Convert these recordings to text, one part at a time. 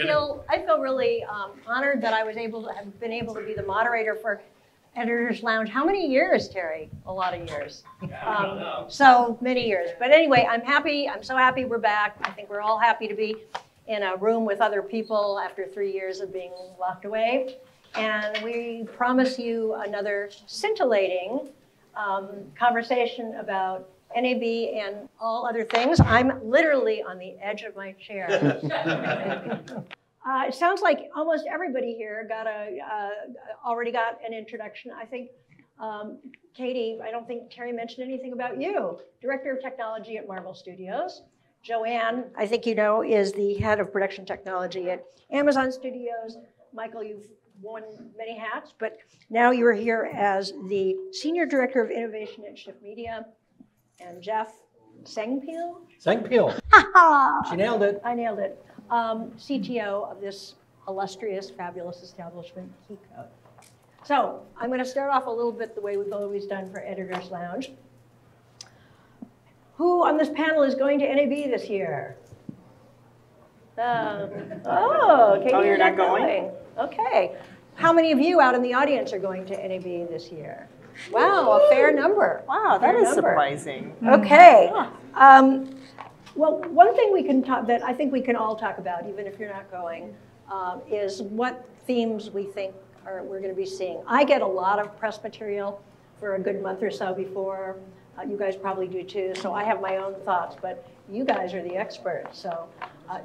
feel really honored that I was able to have been able to be the moderator for Editor's Lounge. How many years, Terry? A lot of years. So many years. But anyway, I'm happy. I'm so happy we're back. I think we're all happy to be in a room with other people after 3 years of being locked away. And we promise you another scintillating conversation about NAB and all other things. I'm literally on the edge of my chair. It sounds like almost everybody here already got an introduction. I think, Katie, I don't think Terry mentioned anything about you. Director of Technology at Marvel Studios. Joanne, I think you know, is the head of production technology at Amazon Studios. Michael, you've worn many hats, but now you're here as the Senior Director of Innovation at Shift Media. And Jeff Sengpiehl? Sengpiehl. She nailed it. I nailed it. CTO of this illustrious, fabulous establishment, Keycode. So I'm going to start off a little bit the way we've always done for Editor's Lounge. Who on this panel is going to NAB this year? Katie, you're not going? Okay. How many of you out in the audience are going to NAB this year? Wow, a fair number. Wow, that is surprising. Okay. Well, one thing we can talk that I think we can all talk about, even if you're not going, is what themes we think we're going to be seeing. I get a lot of press material for a good month or so before. You guys probably do too. So I have my own thoughts, but you guys are the experts. So,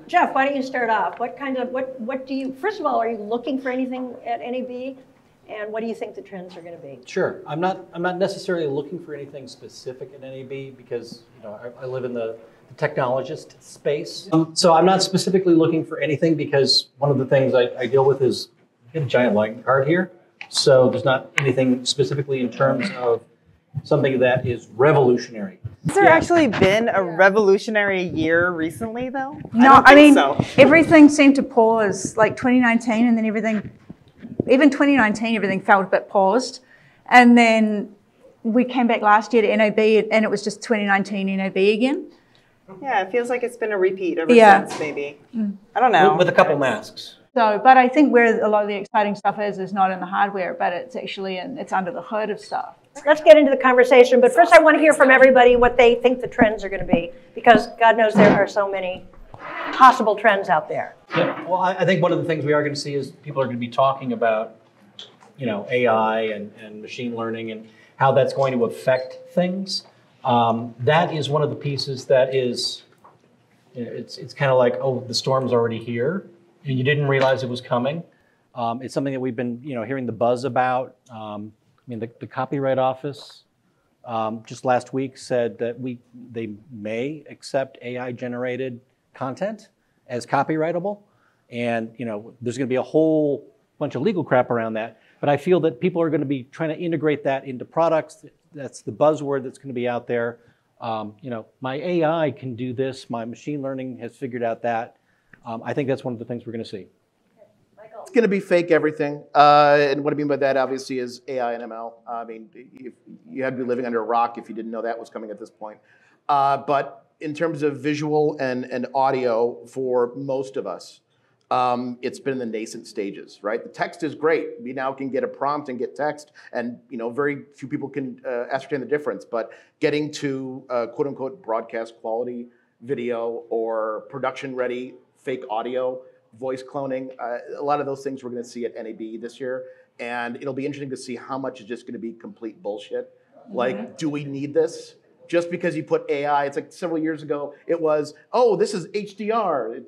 Jeff, why don't you start off? What do you? First of all, are you looking for anything at NAB? And what do you think the trends are going to be? Sure. I'm not necessarily looking for anything specific at NAB because I live in the technologist space. So I'm not specifically looking for anything because one of the things I deal with is I get a giant line card here. So there's not anything specifically in terms of something that is revolutionary. Has there actually been a revolutionary year recently, though? No, I mean, everything seemed to pause, like 2019, and then even 2019, everything felt a bit paused. And then we came back last year to NAB, and it was just 2019 NAB again. Yeah, it feels like it's been a repeat ever since, maybe. I don't know. With a couple masks. So, but I think where a lot of the exciting stuff is not in the hardware, but it's actually it's under the hood of stuff. Let's get into the conversation, but first I want to hear from everybody what they think the trends are going to be, because God knows there are so many possible trends out there. Yeah, well, I think one of the things we are going to see is people are going to be talking about, AI and machine learning and how that's going to affect things. That is one of the pieces that is, it's kind of like, oh, the storm's already here, and you didn't realize it was coming. It's something that we've been, hearing the buzz about. The Copyright Office just last week said that they may accept AI-generated content as copyrightable, and there's going to be a whole bunch of legal crap around that. But I feel that people are going to be trying to integrate that into products. That's the buzzword that's going to be out there. My AI can do this. My machine learning has figured out that. I think that's one of the things we're going to see. It's going to be fake everything. And what I mean by that, obviously, is AI and ML. I mean, you had to be living under a rock if you didn't know that was coming at this point. But in terms of visual and audio, for most of us, it's been in the nascent stages, right? The text is great. We now can get a prompt and get text, and very few people can ascertain the difference. But getting to quote unquote broadcast quality video or production ready fake audio, voice cloning, a lot of those things we're going to see at NAB this year, and it'll be interesting to see how much is just going to be complete bullshit. Like, do we need this? Just because you put AI, it's like several years ago, it was, oh, this is HDR.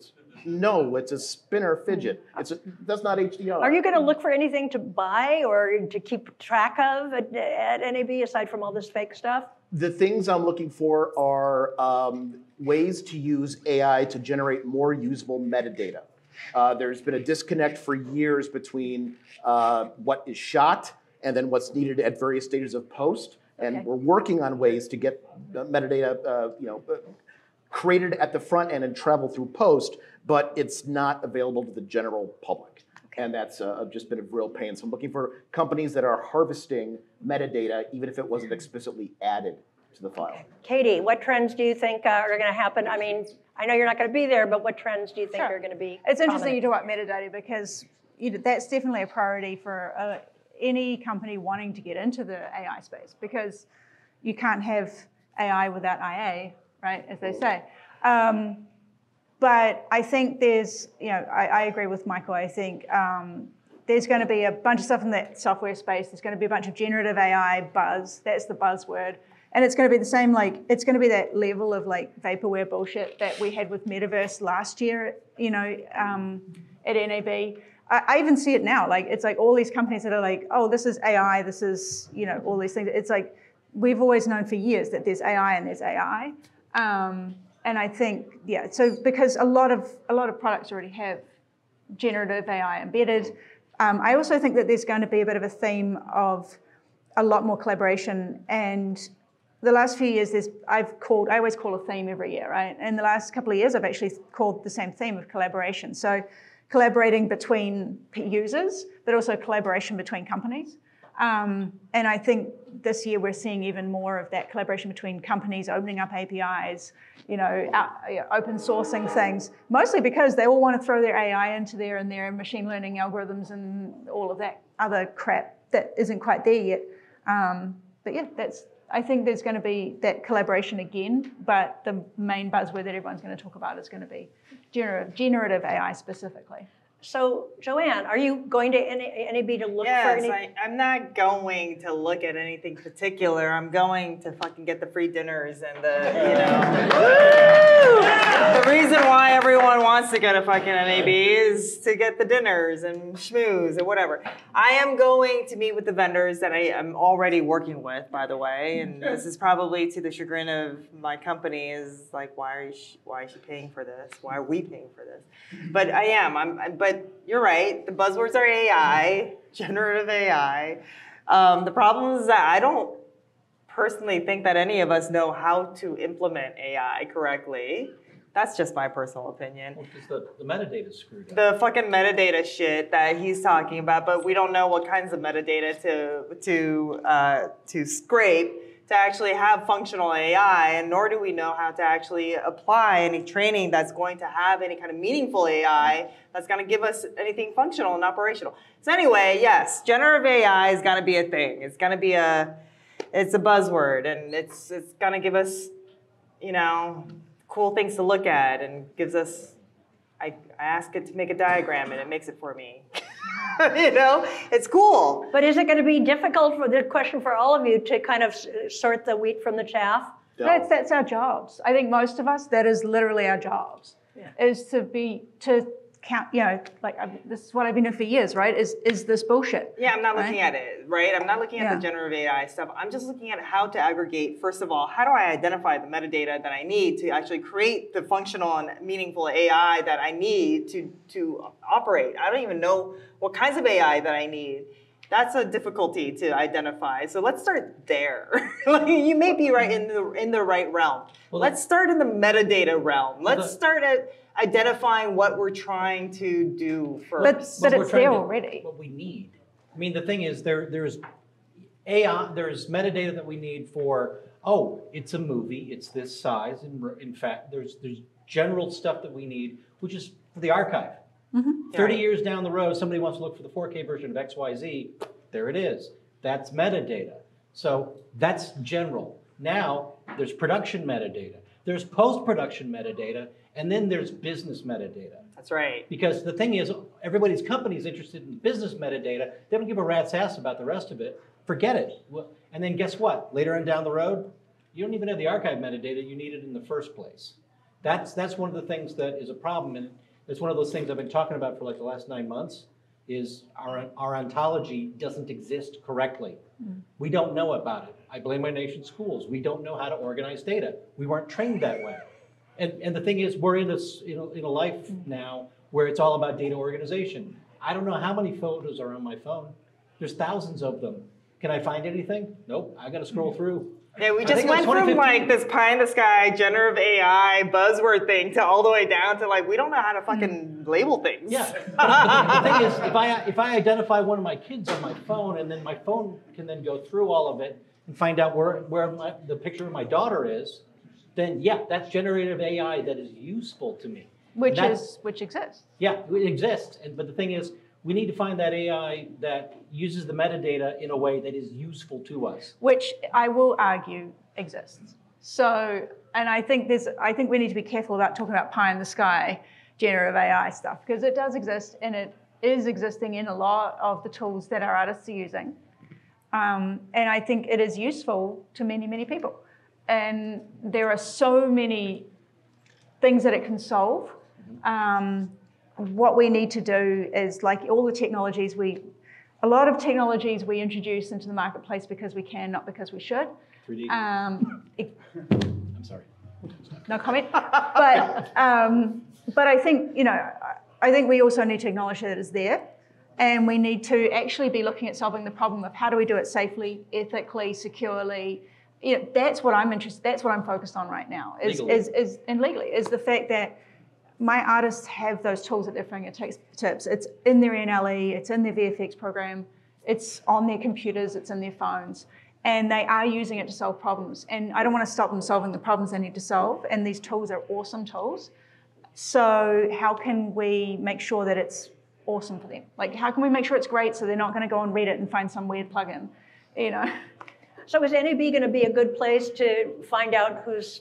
No, it's a spinner fidget. That's not HDR. Are you going to look for anything to buy or to keep track of at NAB aside from all this fake stuff? The things I'm looking for are ways to use AI to generate more usable metadata. There's been a disconnect for years between what is shot and then what's needed at various stages of post. And we're working on ways to get metadata created at the front end and travel through post, but it's not available to the general public. And that's just been a real pain. So I'm looking for companies that are harvesting metadata, even if it wasn't explicitly added to the file. Katie, what trends do you think are going to happen? I mean, I know you're not going to be there, but what trends do you think are going to be It's interesting you prominent? talk about metadata because that's definitely a priority for any company wanting to get into the AI space because you can't have AI without IA, right, as they say. But I think there's, I agree with Michael. I think there's going to be a bunch of stuff in that software space. There's going to be a bunch of generative AI buzz. That's the buzzword. And it's going to be the same, it's going to be that level of vaporware bullshit that we had with Metaverse last year, at NAB. I even see it now. It's all these companies that are oh, this is AI, this is, all these things. It's we've always known for years that there's AI and there's AI. And I think, so because a lot of products already have generative AI embedded. I also think that there's going to be a bit of a theme of a lot more collaboration. And the last few years, I always call a theme every year, right? And the last couple of years, I've actually called the same theme of collaboration. So collaborating between users, but also collaboration between companies. And I think this year we're seeing even more of that collaboration between companies opening up APIs, open sourcing things, mostly because they all want to throw their AI into there and their machine learning algorithms and all of that other crap that isn't quite there yet. But yeah, I think there's going to be that collaboration again, but the main buzzword that everyone's going to talk about is going to be generative AI specifically. So, Joanne, are you going to NAB to look for any? Yes, I'm not going to look at anything particular. I'm going to fucking get the free dinners and the reason why everyone wants to go to fucking NAB is to get the dinners and schmooze or whatever. I am going to meet with the vendors that I am already working with, by the way, and this is probably to the chagrin of my company is why is she paying for this? Why are we paying for this? But I am. But you're right. The buzzwords are AI, generative AI. The problem is that I don't personally think that any of us know how to implement AI correctly. That's just my personal opinion. Well, because the metadata's screwed up. The fucking metadata shit that he's talking about, but we don't know what kinds of metadata to scrape to actually have functional AI, and nor do we know how to actually apply any training that's going to have any kind of meaningful AI that's going to give us anything functional and operational. So anyway, yes, generative AI is going to be a thing. It's going to be it's a buzzword, and it's going to give us, cool things to look at, and gives us. I ask it to make a diagram, and it makes it for me. It's cool. But is it going to be difficult for the question for all of you to kind of sort the wheat from the chaff? That's our jobs. I think most of us, that is literally our jobs, is to count, this is what I've been doing for years, right? Is this bullshit? Yeah, I'm not looking at it, right? I'm not looking at the generative AI stuff. I'm just looking at how to aggregate, first of all, how do I identify the metadata that I need to actually create the functional and meaningful AI that I need to operate? I don't even know what kinds of AI that I need. That's a difficulty to identify. So let's start there. You may be right in the right realm. Well, let's start in the metadata realm. Let's start at identifying what we're trying to do first. But it's there already. What we need. I mean, the thing is, there's AI. There's metadata that we need for. Oh, it's a movie. It's this size. And in fact, there's general stuff that we need, which is for the archive. Mm-hmm. 30 years down the road, somebody wants to look for the 4K version of XYZ. There it is. That's metadata. So that's general. Now there's production metadata. There's post-production metadata, and then there's business metadata. That's right. Because the thing is, everybody's company is interested in the business metadata. They don't give a rat's ass about the rest of it. Forget it. And then guess what? Later on down the road, you don't even have the archive metadata you needed in the first place. That's one of the things that is a problem. And it's one of those things I've been talking about for the last 9 months, is our ontology doesn't exist correctly. Mm. We don't know about it. I blame my nation's schools. We don't know how to organize data. We weren't trained that way. And the thing is, we're in a life now where it's all about data organization. I don't know how many photos are on my phone. There's thousands of them. Can I find anything? Nope, I gotta scroll through. Yeah, we just went from this pie in the sky, generative AI, buzzword thing to all the way down to we don't know how to fucking label things. Yeah, the thing is, if I identify one of my kids on my phone, and then my phone can then go through all of it and find out where the picture of my daughter is, then yeah, that's generative AI that is useful to me. Which exists. Yeah, it exists. But the thing is, we need to find that AI that uses the metadata in a way that is useful to us. Which I will argue exists. So, and I think we need to be careful about talking about pie in the sky generative AI stuff, because it does exist, and it is existing in a lot of the tools that our artists are using. And I think it is useful to many, many people. And there are so many things that it can solve. What we need to do is, like all the technologies, a lot of technologies we introduce into the marketplace because we can, not because we should. 3D. I'm sorry. No comment. But I think, I think we also need to acknowledge that it's there, and we need to actually be looking at solving the problem of how do we do it safely, ethically, securely. That's what I'm interested. That's what I'm focused on right now. Is the fact that my artists have those tools at their fingertips. It's in their NLE, it's in their VFX program, it's on their computers, it's in their phones, and they are using it to solve problems. And I don't want to stop them solving the problems they need to solve. And these tools are awesome tools. So how can we make sure that it's awesome for them? Like, how can we make sure it's great so they're not going to go on Reddit and find some weird plugin, So is NAB going to be a good place to find out who's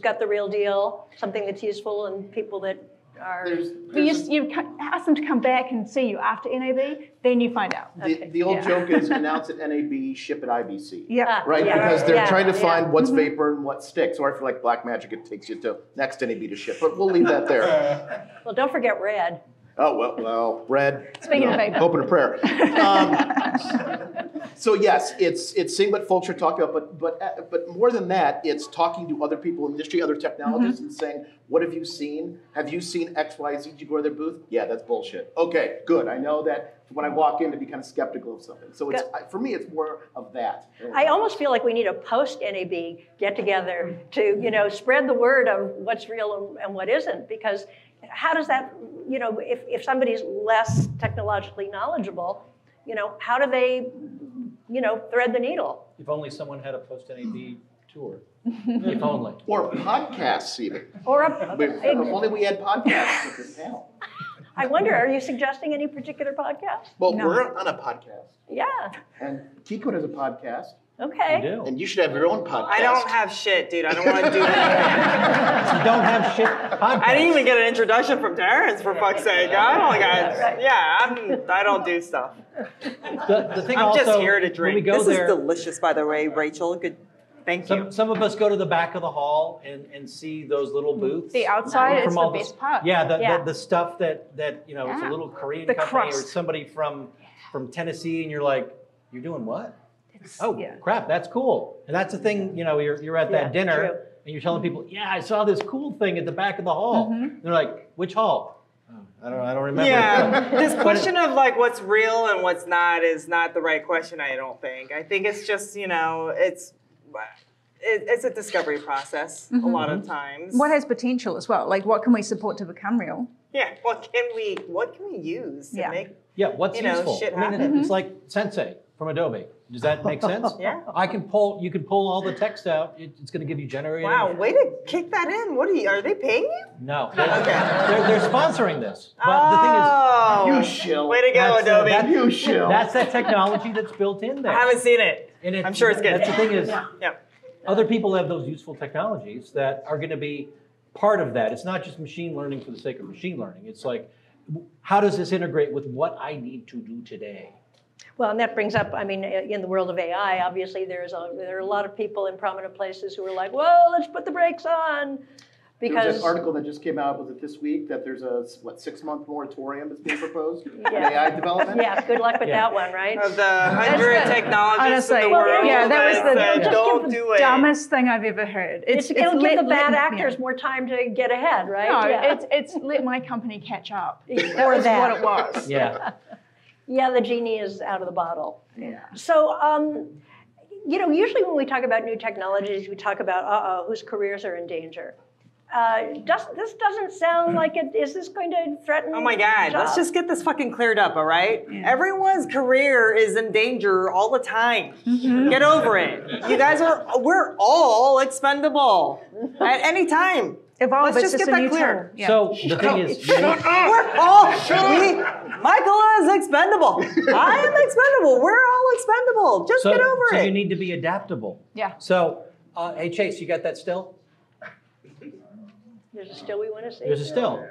got the real deal, something that's useful, and people that are... You ask them to come back and see you after NAB, then you find out. The old joke is announce at NAB, ship at IBC. Yeah. Right? Because they're trying to find what's vapor and what sticks. Or if you like Black Magic, it takes you to next NAB to ship. But we'll leave that there. Well, don't forget Red. Oh, well, Red. Speaking of vapor. Hope and a prayer. So yes, it's seeing what folks are talking about, but more than that, it's talking to other people in the industry, other technologists, and saying, what have you seen? Have you seen X, Y, Z? Did you go to their booth? Yeah, that's bullshit. Okay, good. I know that when I walk in to be kind of skeptical of something. So for me, it's more of that. I almost feel like we need a post-NAB get-together to spread the word of what's real and what isn't, because how does that, if somebody's less technologically knowledgeable, how do they, thread the needle? If only someone had a post-NAB tour. If only. Or podcasts even. Or If only we had podcasts with this panel. I wonder, are you suggesting any particular podcast? Well, we're on a podcast. Yeah. And Kiko has a podcast. Okay. You do. And you should have your own podcast. I don't have shit, dude. I don't want to do anything. You don't have shit podcast. I didn't even get an introduction from Terence, for fuck's sake. I don't do stuff. The thing I'm also, just here to drink. When we go This there, is delicious, by the way, Rachel. Good. Thank you. some of us go to the back of the hall and see those little booths. The outside is from the all best part. Yeah, the stuff that it's a little Korean The company crust. or somebody from Tennessee, and you're like, you're doing what? Oh, yeah. crap, that's cool. And that's the thing, you're at that dinner, true. and you're telling people, yeah, I saw this cool thing at the back of the hall. And they're like, which hall? Oh, I don't remember. Yeah, this question of like what's real and what's not is not the right question, I don't think. I think it's just, it's a discovery process a lot of times. What has potential as well? Like, what can we support to become real? Yeah, what can we use to make what's useful? shit I mean, happen? it's like Sensei from Adobe. Does that make sense? Yeah. You can pull all the text out. It's going to give you generated. Wow, way to kick that in. Are they paying you? No. They're sponsoring this. But the thing is, You shill. Way to go, Adobe. You shill. that's that technology that's built in there. I haven't seen it. And I'm sure it's good. That's the thing is, Yeah. other people have those useful technologies that are going to be part of that. It's not just machine learning for the sake of machine learning. It's like, how does this integrate with what I need to do today? Well, and that brings up, in the world of AI, obviously there are a lot of people in prominent places who are like, well, let's put the brakes on. Because There's an article that just came out, was it this week, that there's a 6-month moratorium that's being proposed on AI development? Yeah, good luck with that one, right? Of the 100 technologists in the Honestly, world that was that the don't do it. dumbest thing I've ever heard. It'll give the bad actors more time to get ahead, right? No, it's let my company catch up. That Or was that. what it was. Yeah. Yeah, the genie is out of the bottle. Yeah. So, usually when we talk about new technologies, we talk about, whose careers are in danger. This doesn't sound like it. Is this going to threaten? Oh my God, jobs? let's just get this fucking cleared up, all right? Yeah. Everyone's career is in danger all the time. Get over it. You guys we're all expendable at any time. Evolve, let's just get that clear. Yeah. So the thing is, we're all, Michael is expendable. I am expendable. We're all expendable. Just get over it. So you need to be adaptable. Yeah. So, hey Chase, you got that still? There's a still we want to see. There's a still.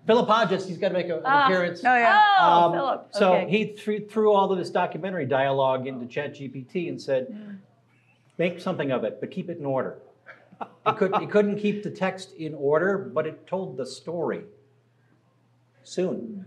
Philip Hodges, he's got to make an appearance. Oh, yeah. Philip. So Okay. he threw all of this documentary dialogue into ChatGPT and said, make something of it, but keep it in order. It couldn't keep the text in order, but it told the story. Soon.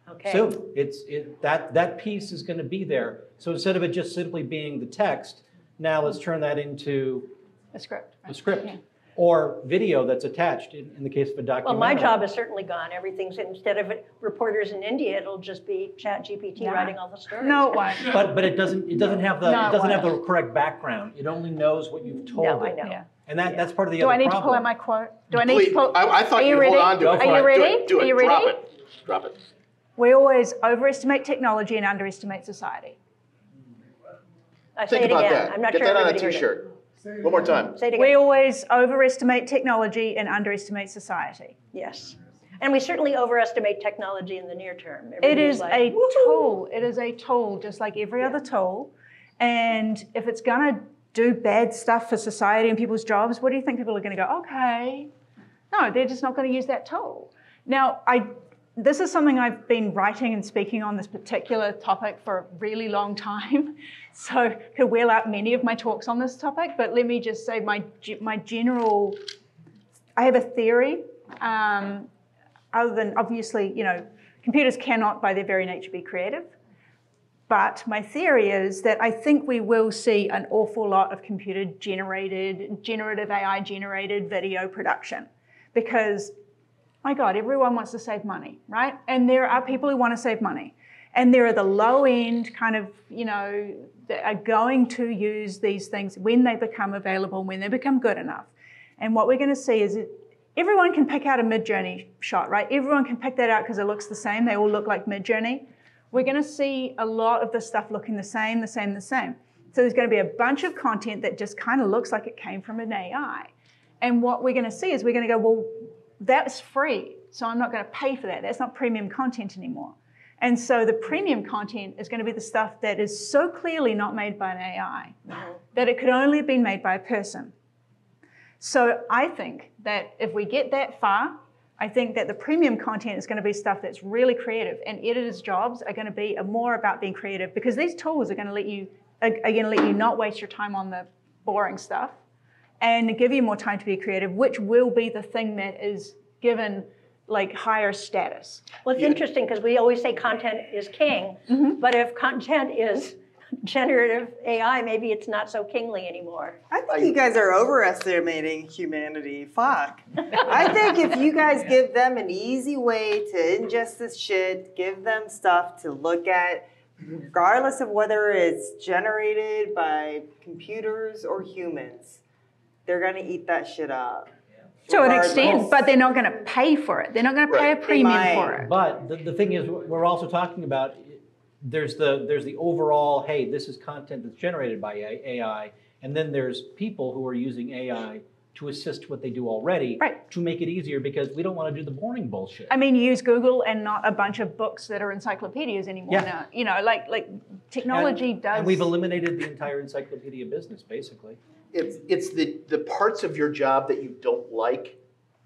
Okay. Soon. That piece is going to be there. So instead of it just simply being the text, now let's turn that into A script. Right? a script. Yeah. Or video that's attached in the case of a Well, documentary. my job is certainly gone. Everything's instead of reporters in India, it'll just be ChatGPT writing all the stories. No, it won't. But it doesn't have the correct background. It only knows what you've told No, I it. know. Yeah. And that's part of the Do other I need problem. to pull out my quote? Do I need to pull? I thought Are you you'd ready? hold on to it. Are you ready? Do it. Are you ready? Drop it. Drop it. We always overestimate technology and underestimate society. I say Think it about again. that. I'm not Get sure that on a everybody heard it. T-shirt. One more time. Say it again. We always overestimate technology and underestimate society. Yes. And we certainly overestimate technology in the near term. It Everybody's is like, a "Woohoo." tool. It is a tool, just like every other tool. And if it's going to do bad stuff for society and people's jobs, what do you think people are going to go, okay? No, they're just not going to use that tool. Now, this is something I've been writing and speaking on this particular topic for a really long time. So could wheel out many of my talks on this topic, but let me just say my general, I have a theory, other than obviously, computers cannot by their very nature be creative. But my theory is that I think we will see an awful lot of generative AI-generated video production because, my God, everyone wants to save money, right? And there are people who want to save money. And there are the low-end kind of, that are going to use these things when they become available, when they become good enough. And what we're going to see is everyone can pick out a Mid-Journey shot, right? Everyone can pick that out because it looks the same. They all look like Mid-Journey. We're going to see a lot of this stuff looking the same. So there's going to be a bunch of content that just kind of looks like it came from an AI. And what we're going to see is we're going to go, well, that's free, so I'm not going to pay for that. That's not premium content anymore. And so the premium content is going to be the stuff that is so clearly not made by an AI that it could only have been made by a person. So I think that if we get that far, I think that the premium content is going to be stuff that's really creative, and editors' jobs are going to be more about being creative because these tools are going to let you not waste your time on the boring stuff and give you more time to be creative, which will be the thing that is given like higher status. Well, it's interesting because we always say content is king, but if content is generative AI, maybe it's not so kingly anymore. I think you guys are overestimating humanity. Fuck. I think if you guys give them an easy way to ingest this shit, give them stuff to look at, regardless of whether it's generated by computers or humans, they're going to eat that shit up. To an extent, but they're not going to pay for it. They're not going to pay a premium for it. But the thing is, we're also talking about there's the overall, hey, this is content that's generated by AI, and then there's people who are using AI to assist what they do already to make it easier because we don't want to do the boring bullshit. I mean, you use Google and not a bunch of books that are encyclopedias anymore now. Like technology does. And we've eliminated the entire encyclopedia business, basically. It's the parts of your job that you don't like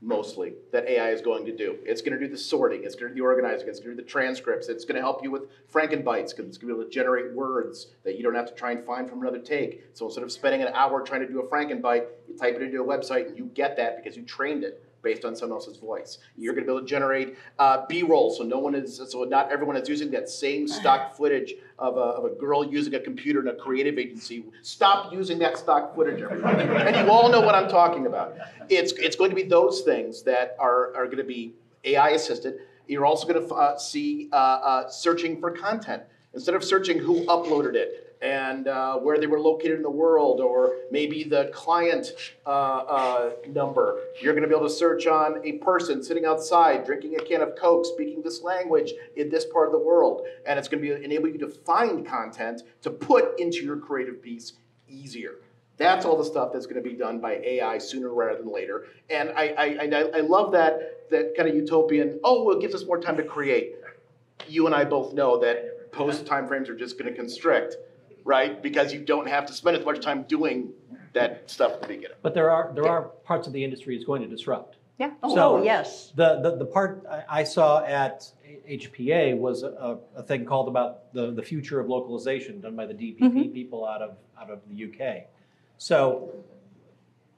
mostly that AI is going to do. It's going to do the sorting, it's going to do the organizing, it's going to do the transcripts, it's going to help you with Frankenbites because it's going to be able to generate words that you don't have to try and find from another take. So instead of spending an hour trying to do a Frankenbite, you type it into a website and you get that because you trained it based on someone else's voice. You're going to be able to generate B-roll, so not everyone is using that same stock footage of a girl using a computer in a creative agency. Stop using that stock footage, everybody. And you all know what I'm talking about. It's going to be those things that are going to be AI assisted. You're also going to see searching for content. Instead of searching who uploaded it and where they were located in the world, or maybe the client number. You're going to be able to search on a person sitting outside, drinking a can of Coke, speaking this language in this part of the world. And it's going to be enable you to find content to put into your creative piece easier. That's all the stuff that's going to be done by AI sooner rather than later. And I love that kind of utopian, oh, well, it gives us more time to create. You and I both know that post timeframes are just going to constrict, right? Because you don't have to spend as much time doing that stuff at the beginning. But there are parts of the industry it's going to disrupt. Yeah. So yes. The part I saw at HPA was a thing called about the future of localization done by the DPP people out of the UK. So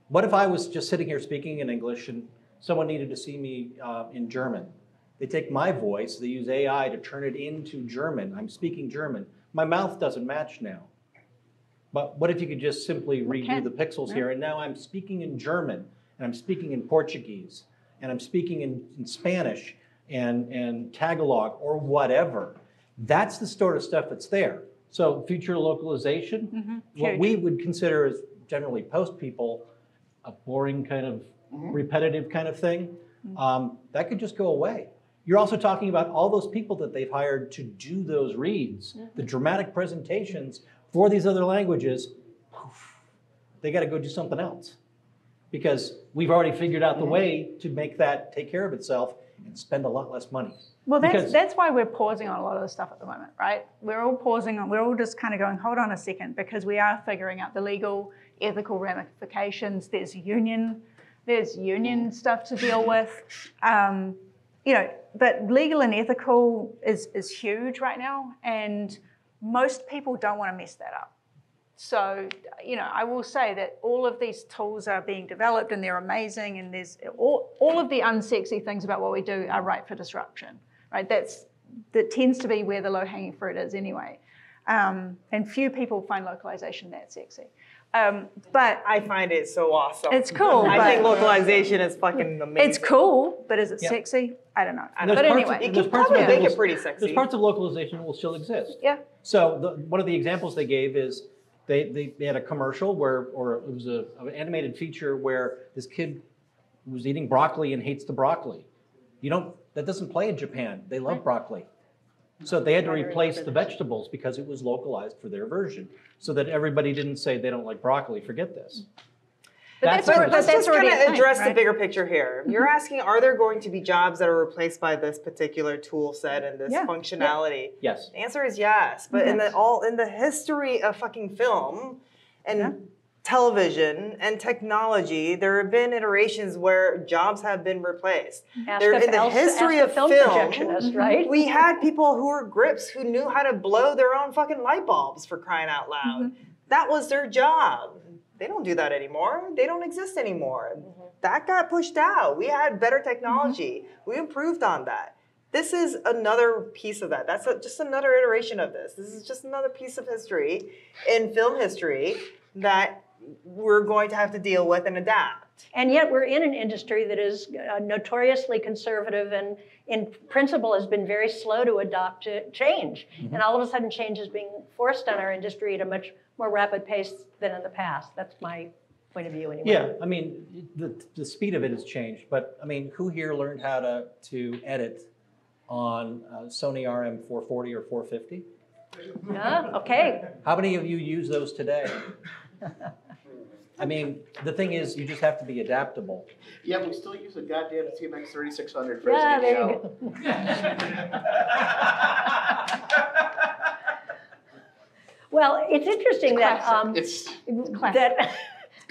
what if I was just sitting here speaking in English and someone needed to see me in German? They take my voice, they use AI to turn it into German. I'm speaking German. My mouth doesn't match now. But what if you could just simply redo the pixels here, and now I'm speaking in German, and I'm speaking in Portuguese, and I'm speaking in Spanish and Tagalog or whatever. That's the sort of stuff that's there. So future localization, what we would consider as generally post people, a boring kind of repetitive kind of thing, that could just go away. You're also talking about all those people that they've hired to do those reads, the dramatic presentations for these other languages. They got to go do something else because we've already figured out the way to make that take care of itself and spend a lot less money. Well, that's why we're pausing on a lot of the stuff at the moment, right? We're all pausing on, we're all just kind of going, hold on a second, because we are figuring out the legal, ethical ramifications. There's union stuff to deal with. You know, but legal and ethical is huge right now, and most people don't want to mess that up. So, you know, I will say that all of these tools are being developed and they're amazing, and there's all of the unsexy things about what we do are ripe for disruption, right? That tends to be where the low-hanging fruit is anyway. And few people find localization that sexy. But I find it so awesome. it's cool. I think localization is fucking amazing. It's cool, but is it sexy? I don't know. But anyway. You can probably make it pretty sexy. There's parts of localization that will still exist. Yeah. So one of the examples they gave is they had a commercial or it was an animated feature where this kid was eating broccoli and hates the broccoli. That doesn't play in Japan. They love broccoli. So they had to replace the vegetables because it was localized for their version, so that everybody didn't say they don't like broccoli. Forget this. Let's just kind of address the bigger picture here. You're asking, are there going to be jobs that are replaced by this particular tool set and this functionality? Yes. The answer is yes. But in the history of fucking film and television and technology, there have been iterations where jobs have been replaced. In the history of film, projectionist, right? we had people who were grips who knew how to blow their own fucking light bulbs, for crying out loud. That was their job. They don't do that anymore. They don't exist anymore. That got pushed out. We had better technology. We improved on that. This is another piece of that. That's just another iteration of this. This is just another piece of history in film history that we're going to have to deal with and adapt. And yet we're in an industry that is notoriously conservative and in principle has been very slow to adopt change. And all of a sudden change is being forced on our industry at a much more rapid pace than in the past. That's my point of view anyway. Yeah, I mean, the speed of it has changed, but I mean, who here learned how to edit on Sony RM440 or 450? Yeah, okay. How many of you use those today? I mean, the thing is, you just have to be adaptable. Yeah, we still use a goddamn CMX 3600 for Yeah, there show. you go. Well, it's interesting that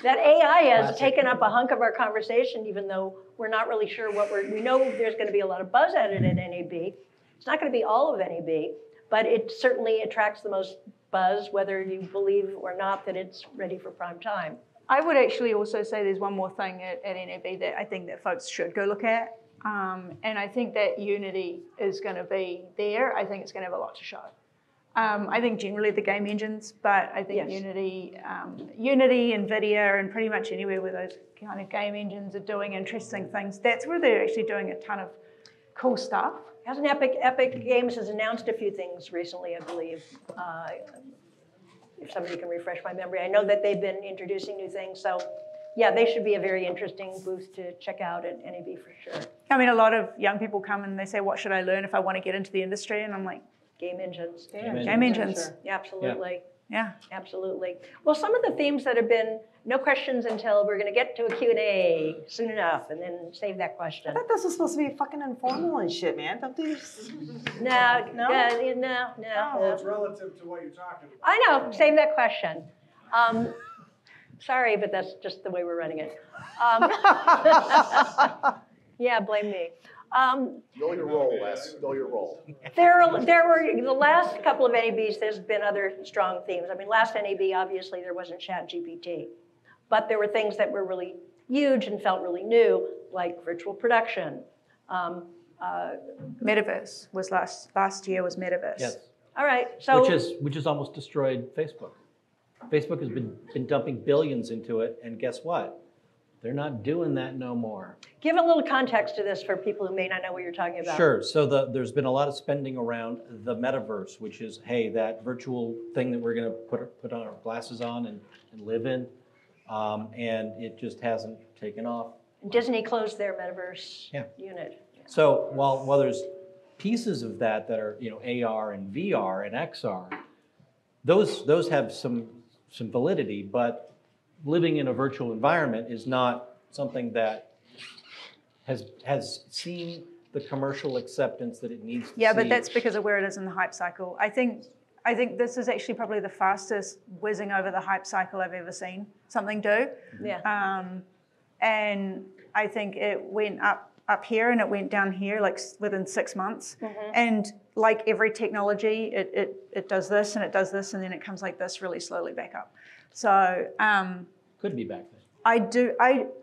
that AI has taken up a hunk of our conversation, even though we're not really sure we know there's going to be a lot of buzz at it at NAB. It's not going to be all of NAB, but it certainly attracts the most buzz, whether you believe or not that it's ready for prime time. I would actually also say there's one more thing at NAB that I think that folks should go look at. And I think that Unity is going to be there. I think it's going to have a lot to show. I think generally the game engines, but I think Unity, NVIDIA, and pretty much anywhere where those kind of game engines are doing interesting things, that's where they're actually doing a ton of cool stuff. Hasn't Epic Games has announced a few things recently, I believe. if somebody can refresh my memory. I know that they've been introducing new things, so yeah, they should be a very interesting booth to check out at NAB for sure. I mean, a lot of young people come and they say, what should I learn if I want to get into the industry? And I'm like, Game engines. game engines. Sure. Yeah, absolutely. Yeah. Absolutely. Well, some of the themes that have been no questions until we're going to get to a Q&A soon enough, and then save that I question. thought this was supposed to be fucking informal and shit, man. Don't they just... No, No? no. Well, it's relative to what you're talking about. I know, save that question. Sorry, but that's just the way we're running it. Yeah, blame me. Know your role, Les. Know your role. There were, the last couple of NABs, there's been other strong themes. I mean, last NAB, obviously, there wasn't ChatGPT. But there were things that were really huge and felt really new, like virtual production. Metaverse was last year was Metaverse. Yes. All right, so. Which has almost destroyed Facebook. Facebook has been dumping billions into it, and guess what? They're not doing that no more. Give a little context to this for people who may not know what you're talking about. Sure. So there's been a lot of spending around the metaverse, which is, hey, that virtual thing that we're going to put on our glasses on and live in, and it just hasn't taken off. Disney closed their metaverse Yeah. unit. So while there's pieces of that are AR and VR and XR, those have some validity, but living in a virtual environment is not something that has seen the commercial acceptance that it needs to Yeah, see. but that's because of where it is in the hype cycle. I think this is actually probably the fastest whizzing over the hype cycle I've ever seen something do. Yeah. And I think it went up here and it went down here like within 6 months. And like every technology, it does this and it does this and then it comes like this really slowly back up. So Could be back then.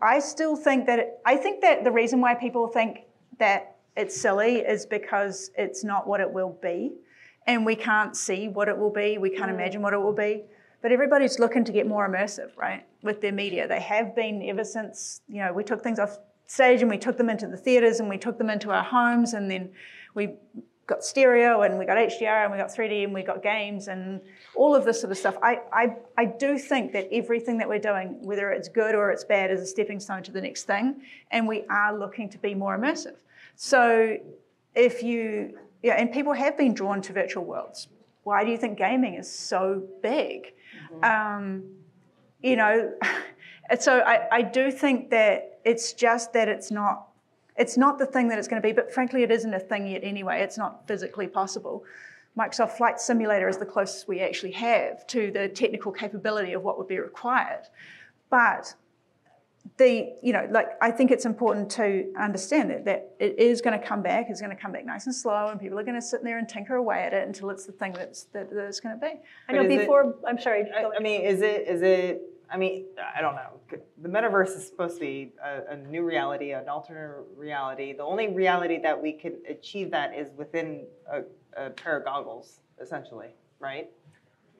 I still think that I think that the reason why people think that it's silly is because it's not what it will be, and we can't see what it will be. We can't imagine what it will be. But everybody's looking to get more immersive, right? With their media, they have been ever since we took things off stage and we took them into the theaters and we took them into our homes, and then we got stereo and we got HDR and we got 3D and we got games and all of this sort of stuff. I do think that everything that we're doing, whether it's good or it's bad, is a stepping stone to the next thing, and we are looking to be more immersive. So and people have been drawn to virtual worlds. Why do you think gaming is so big? So I do think that it's just that it's not the thing that it's going to be, but frankly, it isn't a thing yet anyway. It's not physically possible. Microsoft Flight Simulator is the closest we actually have to the technical capability of what would be required. But I think it's important to understand that it is going to come back. It's going to come back nice and slow, and people are going to sit there and tinker away at it until it's the thing that it's going to be. I know before, I'm sorry. I mean, is it? I mean, I don't know. The metaverse is supposed to be a new reality, an alternate reality. The only reality that we could achieve that is within a pair of goggles, essentially, right?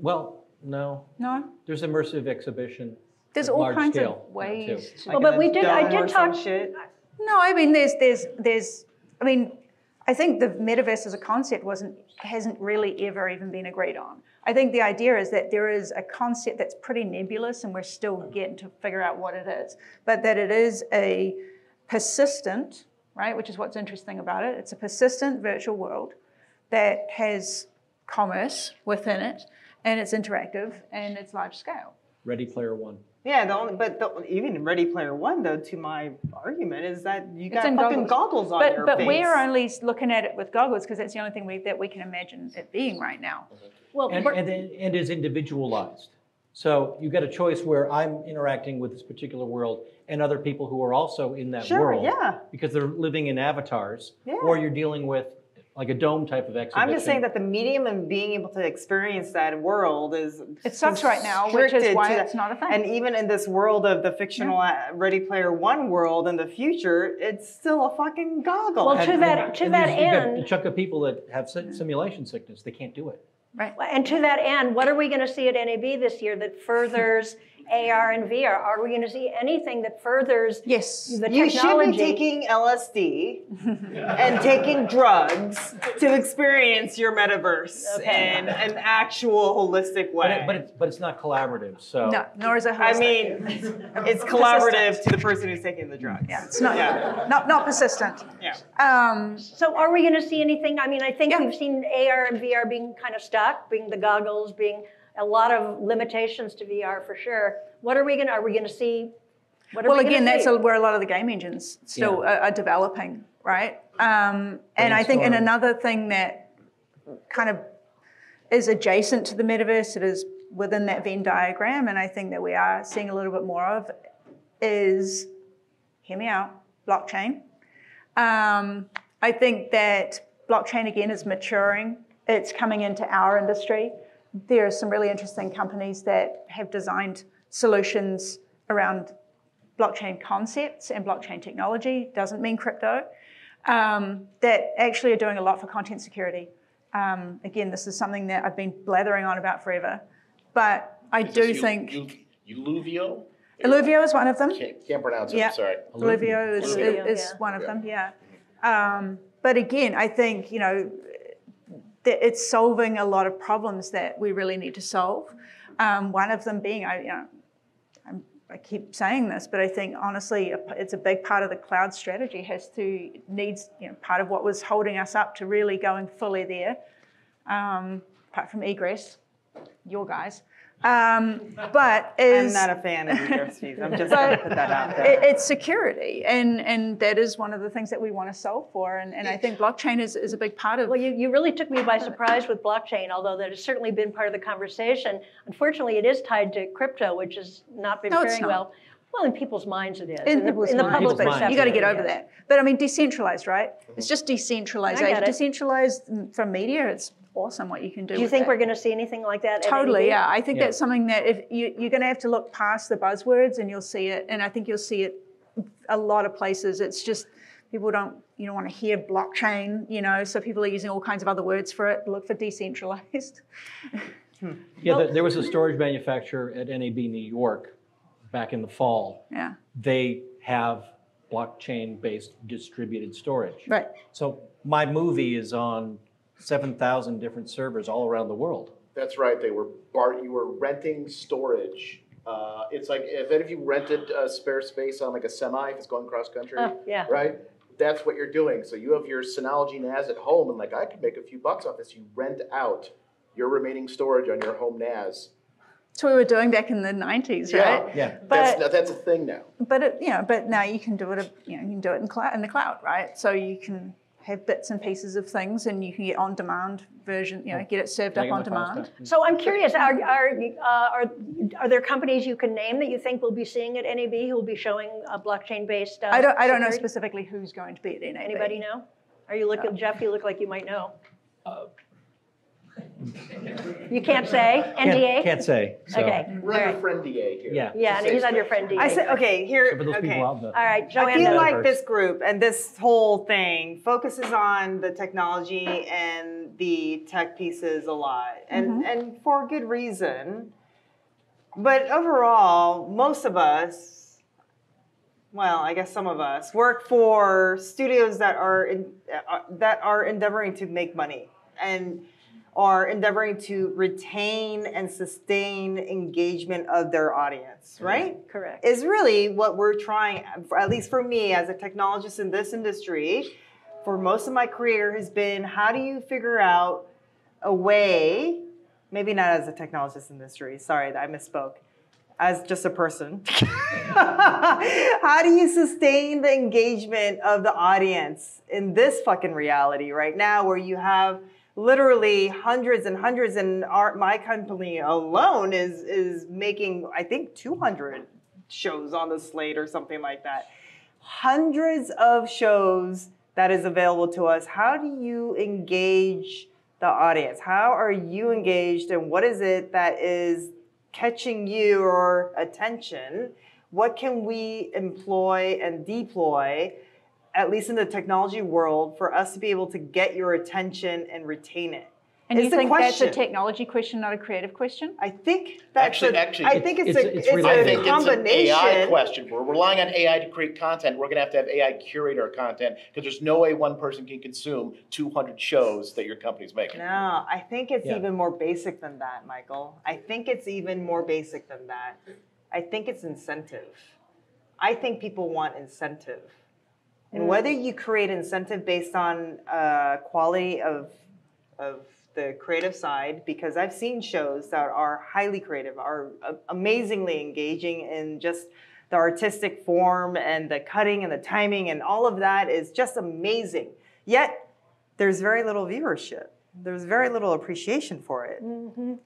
Well, no. No? There's immersive exhibition. There's at all large kinds scale of ways to. Well, but I did Or talk. some shit. No, I mean, I think the metaverse as a concept hasn't really ever even been agreed on. I think the idea is that there is a concept that's pretty nebulous and we're still getting to figure out what it is, but that it is a persistent, right, which is what's interesting about it. It's a persistent virtual world that has commerce within it, and it's interactive and it's large scale. Ready Player One. Yeah, even Ready Player One, though, to my argument, is that you got in fucking goggles on your but face. we're only looking at it with goggles because that's the only thing that we can imagine it being right now. Well, And is individualized. So you get a choice where I'm interacting with this particular world and other people who are also in that world. Yeah. Because they're living in avatars. Yeah. Or you're dealing with like a dome type of exhibition. I'm just saying that the medium and being able to experience that world is It sucks right now, which is constricted why to it's not a thing. And even in this world of the fictional Ready Player One world in the future, it's still a fucking goggle. Well, to that you've end, got a chunk of people that have simulation sickness. They can't do it. Right. and to that end, what are we going to see at NAB this year that furthers AR and VR? Are we going to see anything that furthers Yes. the You technology? should be taking LSD and taking drugs to experience your metaverse in an actual holistic way. But it's not collaborative. So No, nor is it I holistic. mean, it's collaborative to the person who's taking the drugs. Yeah, it's not persistent. Yeah. So are we going to see anything? I mean, I think Yeah. we've seen AR and VR being kind of stuck, being the goggles, being a lot of limitations to VR for sure. What are we going to see? What are Well, we gonna again, that's see? where a lot of the game engines still are developing, right? And I think, and Brainstorm. another thing that kind of is adjacent to the metaverse, it is within that Venn diagram, and I think that we are seeing a little bit more of, is, hear me out, blockchain. I think that blockchain, again, is maturing. It's coming into our industry. There are some really interesting companies that have designed solutions around blockchain concepts and blockchain technology, doesn't mean crypto, that actually are doing a lot for content security. Again, this is something that I've been blathering on about forever, but I do think... Illuvio? Illuvio is one of them. Can't pronounce it, Yeah. sorry. Illuvio is Yeah. one of them, yeah. But again, I think, that it's solving a lot of problems that we really need to solve. One of them being, I keep saying this, but I think honestly, it's a big part of the cloud strategy needs, part of what was holding us up to really going fully there, apart from egress, your guys. But is I'm not a fan of egress fees. I'm just going to put that out there. it's security, and that is one of the things that we want to solve for, and I think blockchain is a big part of. Well, you really took me by surprise with blockchain, although that has certainly been part of the conversation. Unfortunately, it is tied to crypto, which has not been faring well. Well, in people's minds it is. In people's the minds, public but perception. you got to get over yes. that. But I mean, decentralized, right? It's just decentralization. I get it. Decentralized from media, it's awesome what you can do. Do you with think that. we're going to see anything like that? at Totally, NAB? yeah. I think that's something that if you're going to have to look past the buzzwords and you'll see it. And I think you'll see it a lot of places. It's just people don't want to hear blockchain, so people are using all kinds of other words for it. Look for decentralized. Yeah, there was a storage manufacturer at NAB New York back in the fall. Yeah. They have blockchain-based distributed storage. Right. So my movie is on 7,000 different servers all around the world. That's right. You were renting storage. It's like if any of you rented a spare space on like a semi, if it's going cross country, yeah. right? That's what you're doing. So you have your Synology NAS at home, and I could make a few bucks off this. You rent out your remaining storage on your home NAS. That's what we were doing back in the 90s, right? Yeah. But That's a thing now. but but now you can do it. You can do it in the cloud, right? So you can have bits and pieces of things, and you can get on-demand version. Get it served up on demand. So I'm curious, are there companies you can name that you think we'll be seeing at NAB who will be showing a blockchain-based? I don't know security? specifically who's going to be at NAB. Anybody know? Are you looking, Jeff? You look like you might know. You can't say? NDA? Can't say. So. Okay. We're all under right. friend DA here. Yeah. Yeah, and he's under friend DA. I said, okay, here, So for those okay. people out there. All right, Joanne. I feel knows. like this group and this whole thing focuses on the technology and the tech pieces a lot, and for good reason. But overall, most of us, well, I guess some of us, work for studios that are endeavoring to make money and are endeavoring to retain and sustain engagement of their audience, right? Correct. Is really what we're trying, at least for me as a technologist in this industry, for most of my career has been, how do you figure out a way, maybe not as a technologist industry, sorry, I misspoke, as just a person. How do you sustain the engagement of the audience in this fucking reality right now where you have literally hundreds and hundreds, and my company alone is making, I think, 200 shows on the slate or something like that. Hundreds of shows that is available to us. How do you engage the audience? How are you engaged, and what is it that is catching your attention? What can we employ and deploy, at least in the technology world, for us to be able to get your attention and retain it? And is you the think question. that's a technology question, not a creative question? I think that's Actually, I think it's a I think it's an combination. AI question. We're relying on AI to create content. We're going to have AI curate our content because there's no way one person can consume 200 shows that your company's making. No, I think it's Yeah. even more basic than that, Michael. I think it's even more basic than that. I think it's incentive. I think people want incentive. And whether you create incentive based on quality of the creative side, because I've seen shows that are highly creative, are amazingly engaging in just the artistic form and the cutting and the timing and all of that is just amazing. Yet, there's very little viewership. There's very little appreciation for it.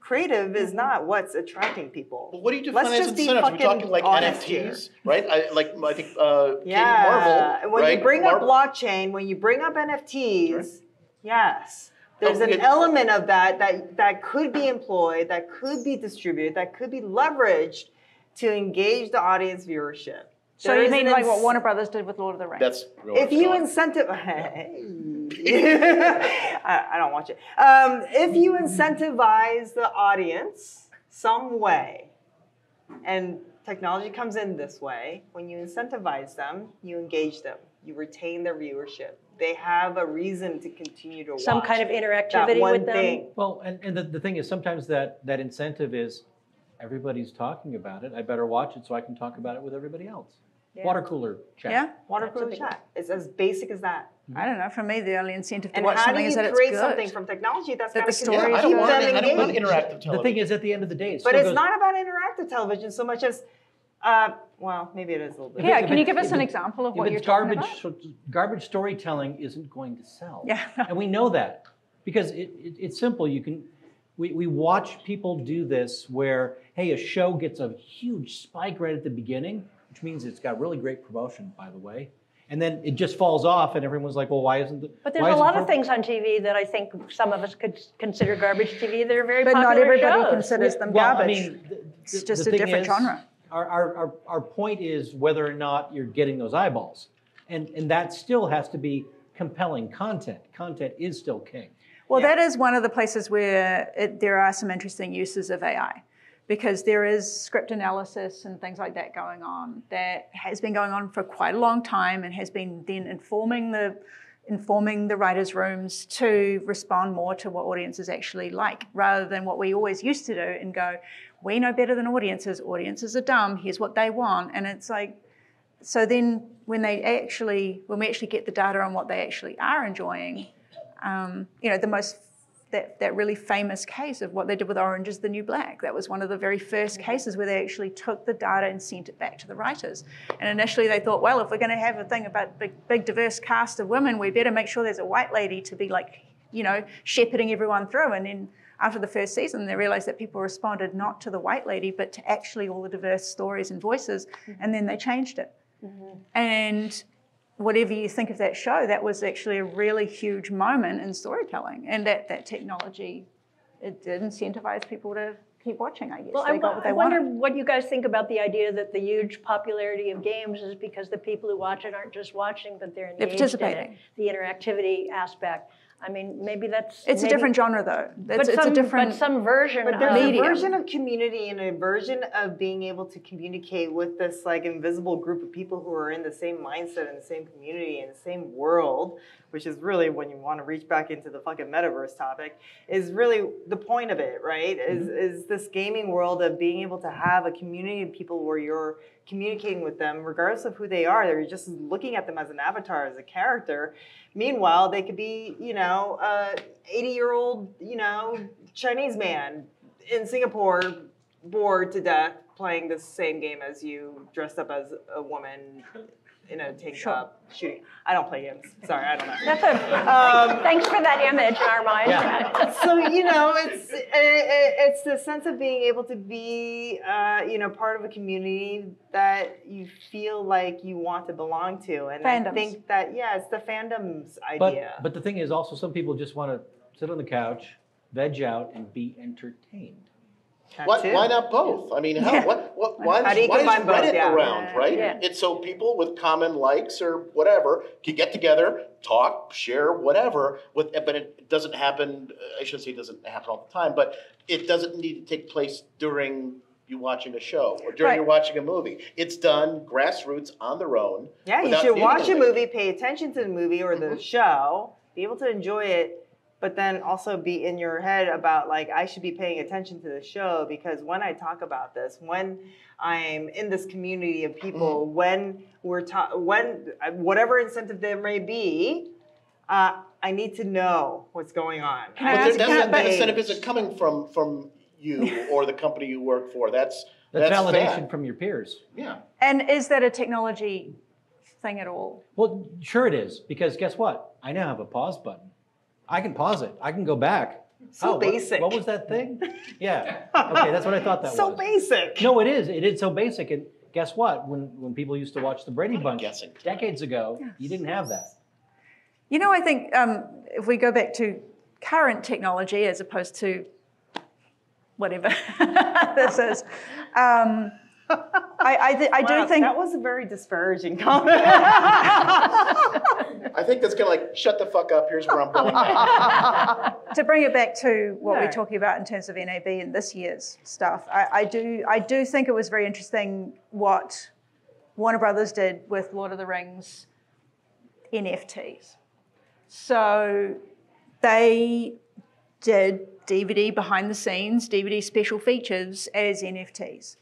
Creative is not what's attracting people. Well, what do you define Let's as just be incentives? Are we fucking talking like honest NFTs, here. right? I think Yeah, Marvel, when right? you bring up Marvel- blockchain, when you bring up NFTs, yes, there's an yeah. element of that could be employed, that could be distributed, that could be leveraged to engage the audience viewership. So There you is mean an like what Warner Brothers did with Lord of the Rings? That's real if you strong. I don't watch it. If you incentivize the audience some way, and technology comes in this way, when you incentivize them, you engage them, you retain their viewership. They have a reason to continue to watch. Some kind of that interactivity one with them. thing. Well, and the thing is, sometimes that incentive is everybody's talking about it. I better watch it so I can talk about it with everybody else. Yeah. Water cooler chat. Yeah? Water cooler chat. It's as basic as that. I don't know. For me, the only incentive to And watch how do something you is that it's create good. something from technology that's That going the to story keep is I don't good. want them I don't want engaged? interactive television. The thing is, at the end of the day, it But still it's goes- not about interactive television so much as, well, maybe it is a little bit. Yeah, If can you it's- give us if an it's- example of if what it's you're talking garbage, about? garbage storytelling isn't going to sell. Yeah. And we know that because it's simple. We watch people do this where, hey, a show gets a huge spike right at the beginning, which means it's got really great promotion, by the way. And then it just falls off and everyone's like, well, why isn't it? But there's a lot of things on TV that I think some of us could consider garbage TV. They're very But popular not everybody shows. considers them Well, garbage. I mean, It's just the a thing different is, genre. Our point is whether or not you're getting those eyeballs. And that still has to be compelling content. Content is still king. Well, that is one of the places where there are some interesting uses of AI, because there is script analysis and things like that going on that has been going on for quite a long time and has been then informing the writers' rooms to respond more to what audiences actually like, rather than what we always used to do and go, we know better than audiences. Audiences are dumb. Here's what they want. And it's like, so then when we actually get the data on what they actually are enjoying, that really famous case of what they did with Orange is the New Black. That was one of the very first cases where they actually took the data and sent it back to the writers. And initially they thought, well, if we're going to have a thing about big diverse cast of women, we better make sure there's a white lady to be like, shepherding everyone through. And then after the first season, they realized that people responded not to the white lady, but to actually all the diverse stories and voices. And then they changed it. And whatever you think of that show, that was actually a really huge moment in storytelling. And that technology, it did incentivize people to keep watching, I guess. Well, They got what they I wonder wanted. what you guys think about the idea that the huge popularity of games is because the people who watch it aren't just watching, but they're engaged participating. in it, the interactivity aspect. I mean, maybe that's... It's a different genre, though. It's a different... But some version But of... there's a medium. version of community and a version of being able to communicate with this like invisible group of people who are in the same mindset and the same community and the same world, which is really when you want to reach back into the fucking metaverse topic, is really the point of it, right? Is this gaming world of being able to have a community of people where you're communicating with them regardless of who they are. They're just looking at them as an avatar, as a character. Meanwhile, they could be, 80-year-old, Chinese man in Singapore, bored to death, playing the same game as you, dressed up as a woman in a tank top, shooting. I don't play games. Sorry, I don't know. That's thanks for that image in our minds. Yeah. So it's the sense of being able to be part of a community that you feel like you want to belong to, and Fandoms. I think that it's the fandoms idea. But the thing is also some people just want to sit on the couch, veg out, and be entertained. Why not both? I mean, why do you is combine both? Reddit Yeah. around, right? Yeah. It's so people with common likes or whatever can get together, talk, share, whatever. But it doesn't happen. I shouldn't say it doesn't happen all the time, but it doesn't need to take place during you watching a show or during Right. you're watching a movie. It's done grassroots on their own. Yeah, you without should needing watch a anybody. movie, pay attention to the movie or the show, be able to enjoy it, but then also be in your head about like, I should be paying attention to the show because when I talk about this, when I'm in this community of people, when whatever incentive there may be, I need to know what's going on. But that incentive isn't coming from you or the company you work for. That's validation fact. from your peers. Yeah. And is that a technology thing at all? Well, sure it is, because guess what? I now have a pause button. I can pause it. I can go back. So What- basic. What was that thing? Yeah. Okay, that's what I thought that So was. basic. No, it is. It is so basic. And guess what? When people used to watch the Brady Bunch guessing. decades ago, you didn't have that. You know, I think if we go back to current technology as opposed to whatever this is, I do think that was a very disparaging comment. I think that's kind of like, shut the fuck up, here's where I'm going now. to bring it back to what No. we're talking about in terms of NAB and this year's stuff. I do think it was very interesting what Warner Brothers did with Lord of the Rings NFTs. So they did DVD behind the scenes, DVD special features as NFTs.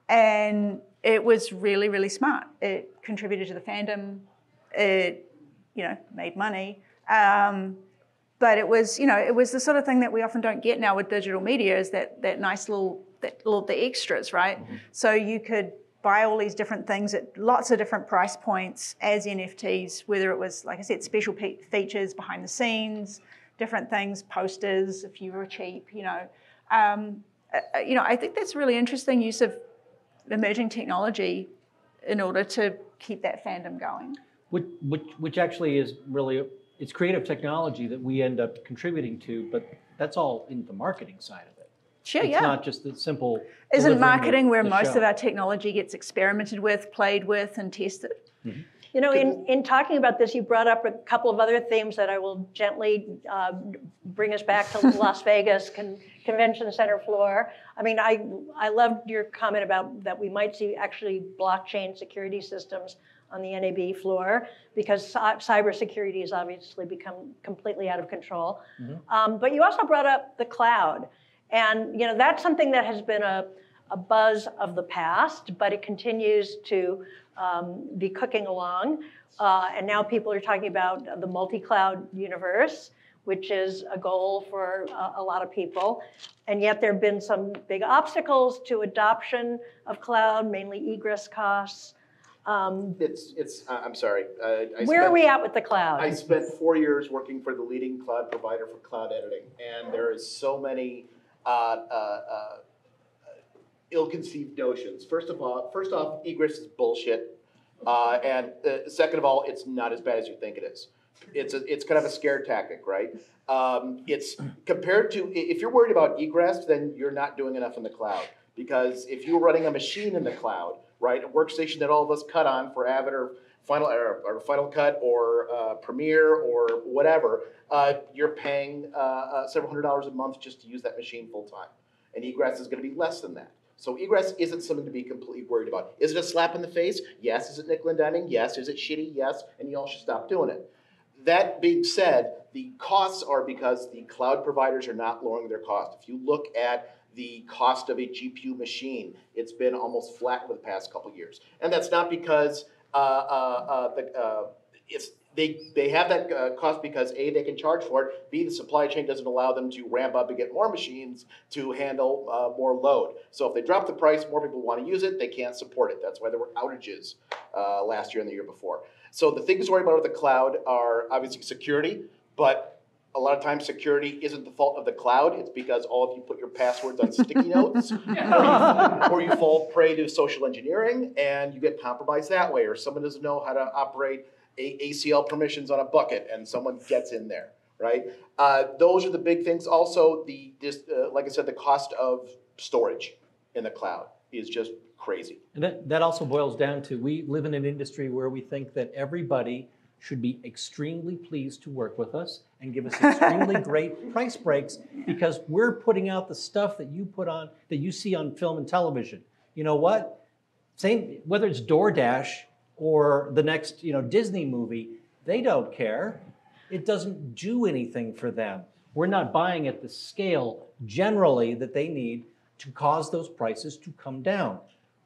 And it was really, really smart. It contributed to the fandom. It, made money. But it was, it was the sort of thing that we often don't get now with digital media is that nice little the extras, right? Mm-hmm. So you could buy all these different things at lots of different price points as NFTs, whether it was, like I said, special features behind the scenes, different things, posters, if you were cheap, I think that's a really interesting use of emerging technology in order to keep that fandom going. Which actually is really, it's creative technology that we end up contributing to, but that's all in the marketing side of it. Sure, It's not just the simple. Isn't delivering marketing where the most show. of our technology gets experimented with, played with, and tested? Mm-hmm. In talking about this, you brought up a couple of other themes that I will gently bring us back to Las Vegas Convention Center floor. I mean, I loved your comment about that we might see actually blockchain security systems on the NAB floor because cybersecurity has obviously become completely out of control. Mm-hmm. But you also brought up the cloud. And that's something that has been a buzz of the past, but it continues to be cooking along. And now people are talking about the multi-cloud universe, which is a goal for a lot of people. And yet there have been some big obstacles to adoption of cloud, mainly egress costs. I'm sorry. Where are we at with the cloud? I spent 4 years working for the leading cloud provider for cloud editing, and there is so many ill-conceived notions. First off, egress is bullshit, and second of all, it's not as bad as you think it is. It's kind of a scare tactic, right? It's compared to if you're worried about egress, then you're not doing enough in the cloud. Because if you're running a machine in the cloud, right, a workstation that all of us cut on for Avid or Final Cut or Premiere or whatever, you're paying several $100s a month just to use that machine full time. And egress is going to be less than that. So egress isn't something to be completely worried about. Is it a slap in the face? Yes. Is it nickel and diming? Yes. Is it shitty? Yes. And you all should stop doing it. That being said, the costs are because the cloud providers are not lowering their cost. If you look at the cost of a GPU machine, it's been almost flat for the past couple of years. And that's not because they have that cost because A, they can charge for it, B, the supply chain doesn't allow them to ramp up and get more machines to handle more load. So if they drop the price, more people want to use it, they can't support it. That's why there were outages last year and the year before. So the things to worry about with the cloud are obviously security, but a lot of times security isn't the fault of the cloud. It's because all of you put your passwords on sticky notes or you fall prey to social engineering and you get compromised that way, or someone doesn't know how to operate ACL permissions on a bucket and someone gets in there, right? Those are the big things. Also, like I said, the cost of storage in the cloud is just crazy. And that also boils down to, we live in an industry where we think that everybody should be extremely pleased to work with us and give us extremely great price breaks, because we're putting out the stuff that you put on, that you see on film and television. You know what? Same, whether it's DoorDash or the next, Disney movie, they don't care. It doesn't do anything for them. We're not buying at the scale generally that they need to cause those prices to come down.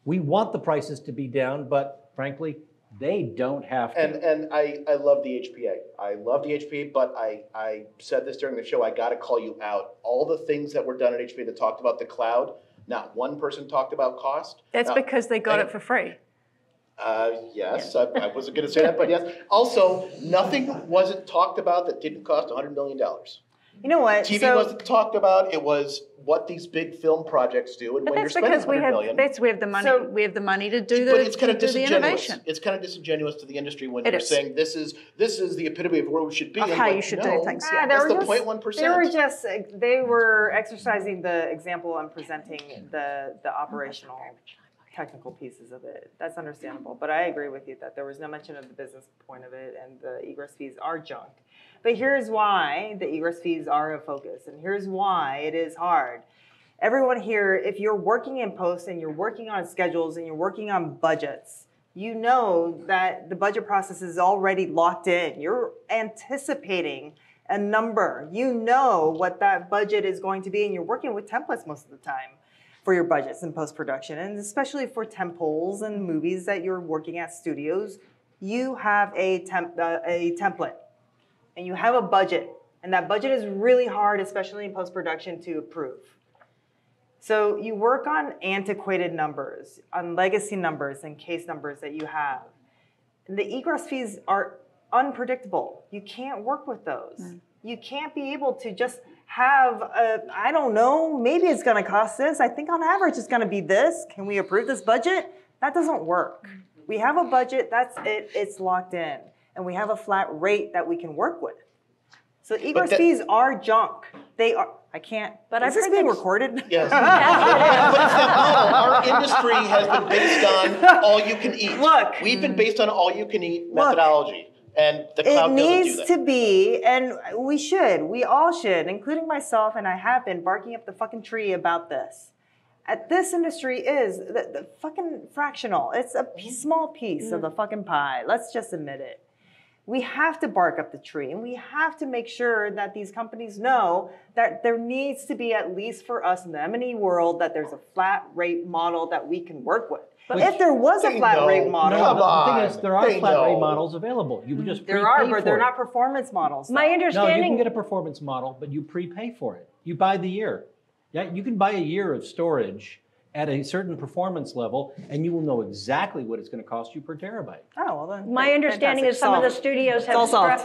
We want the prices to be down, but frankly, they don't have to. And I love the HPA. I love the HPA, but I said this during the show, I got to call you out. All the things that were done at HPA that talked about the cloud, not one person talked about cost. That's because they got it for free. Yes, I wasn't going to say that, but yes. Also, nothing wasn't talked about that didn't cost $100 million. You know what? TV wasn't talked about. It was what these big film projects do, and But when you're that's spending because $100 million. we have the money. So- we have the money to do But it's kind of the disingenuous. innovation. It's kind of disingenuous to the industry when It you're is. saying this is the epitome of where we should be. Of and how like, you should no, do things. Yeah. That's They the were just- 0.1%. They were exercising the example and presenting the operational technical pieces of it. That's understandable. But I agree with you that there was no mention of the business point of it, and the egress fees are junk. But here's why the egress fees are a focus, and here's why it is hard. Everyone here, if you're working in post and you're working on schedules and you're working on budgets, you know that the budget process is already locked in. You're anticipating a number. You know what that budget is going to be, and you're working with templates most of the time for your budgets in post-production, and especially for tentpoles and movies that you're working at studios, you have a template and you have a budget, and that budget is really hard, especially in post-production, to approve. So you work on antiquated numbers, on legacy numbers and case numbers that you have. And the egress fees are unpredictable. You can't work with those. You can't be able to just have I don't know, maybe it's gonna cost this. I think on average it's gonna be this. Can we approve this budget? That doesn't work. We have a budget, that's it, it's locked in. And we have a flat rate that we can work with. So egress fees are junk. They are, I can't, But is I've this heard being that- recorded? Yes. But it's that model. Our industry has been based on all you can eat. Look. We've been based on all you can eat methodology. And the It cloud doesn't do needs that. to be, and we all should, including myself, and I have been barking up the fucking tree about this. This industry is the fucking fractional. It's a small piece of the fucking pie. Let's just admit it. We have to bark up the tree, and we have to make sure that these companies know that there needs to be, at least for us in the M&E world, that there's a flat rate model that we can work with. But if there was a They flat know. rate model, Come The thing is, on, there are they flat rate know. models available. You would just there are, prepay but for they're it. not performance models. My though. No, you understanding. can get a performance model, but you prepay for it. You buy the year. Yeah, you can buy a year of storage at a certain performance level, and you will know exactly what it's going to cost you per terabyte. Oh, well then. My understanding is some of the studios have all solved.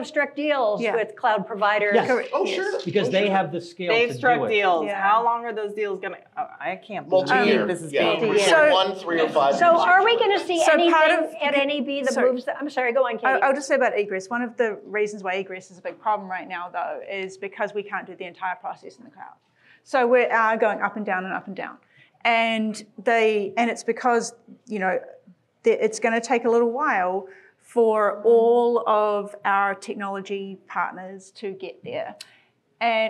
struck deals Yeah. with cloud providers. Yes. Oh, sure. Because they have the scale They've to struck do it. deals. Yeah. How long are those deals gonna? I can't believe Multi-year. this is Yeah. being. Multi-year. So- 1, 3, or 5 So years. are we going to see So anything part of- at NAB that Sorry. moves? I'm sorry, go on, Katie. I'll just say about egress. One of the reasons why egress is a big problem right now, though, is because we can't do the entire process in the cloud. So we are going up and down and up and down, and it's because it's going to take a little while for all of our technology partners to get there,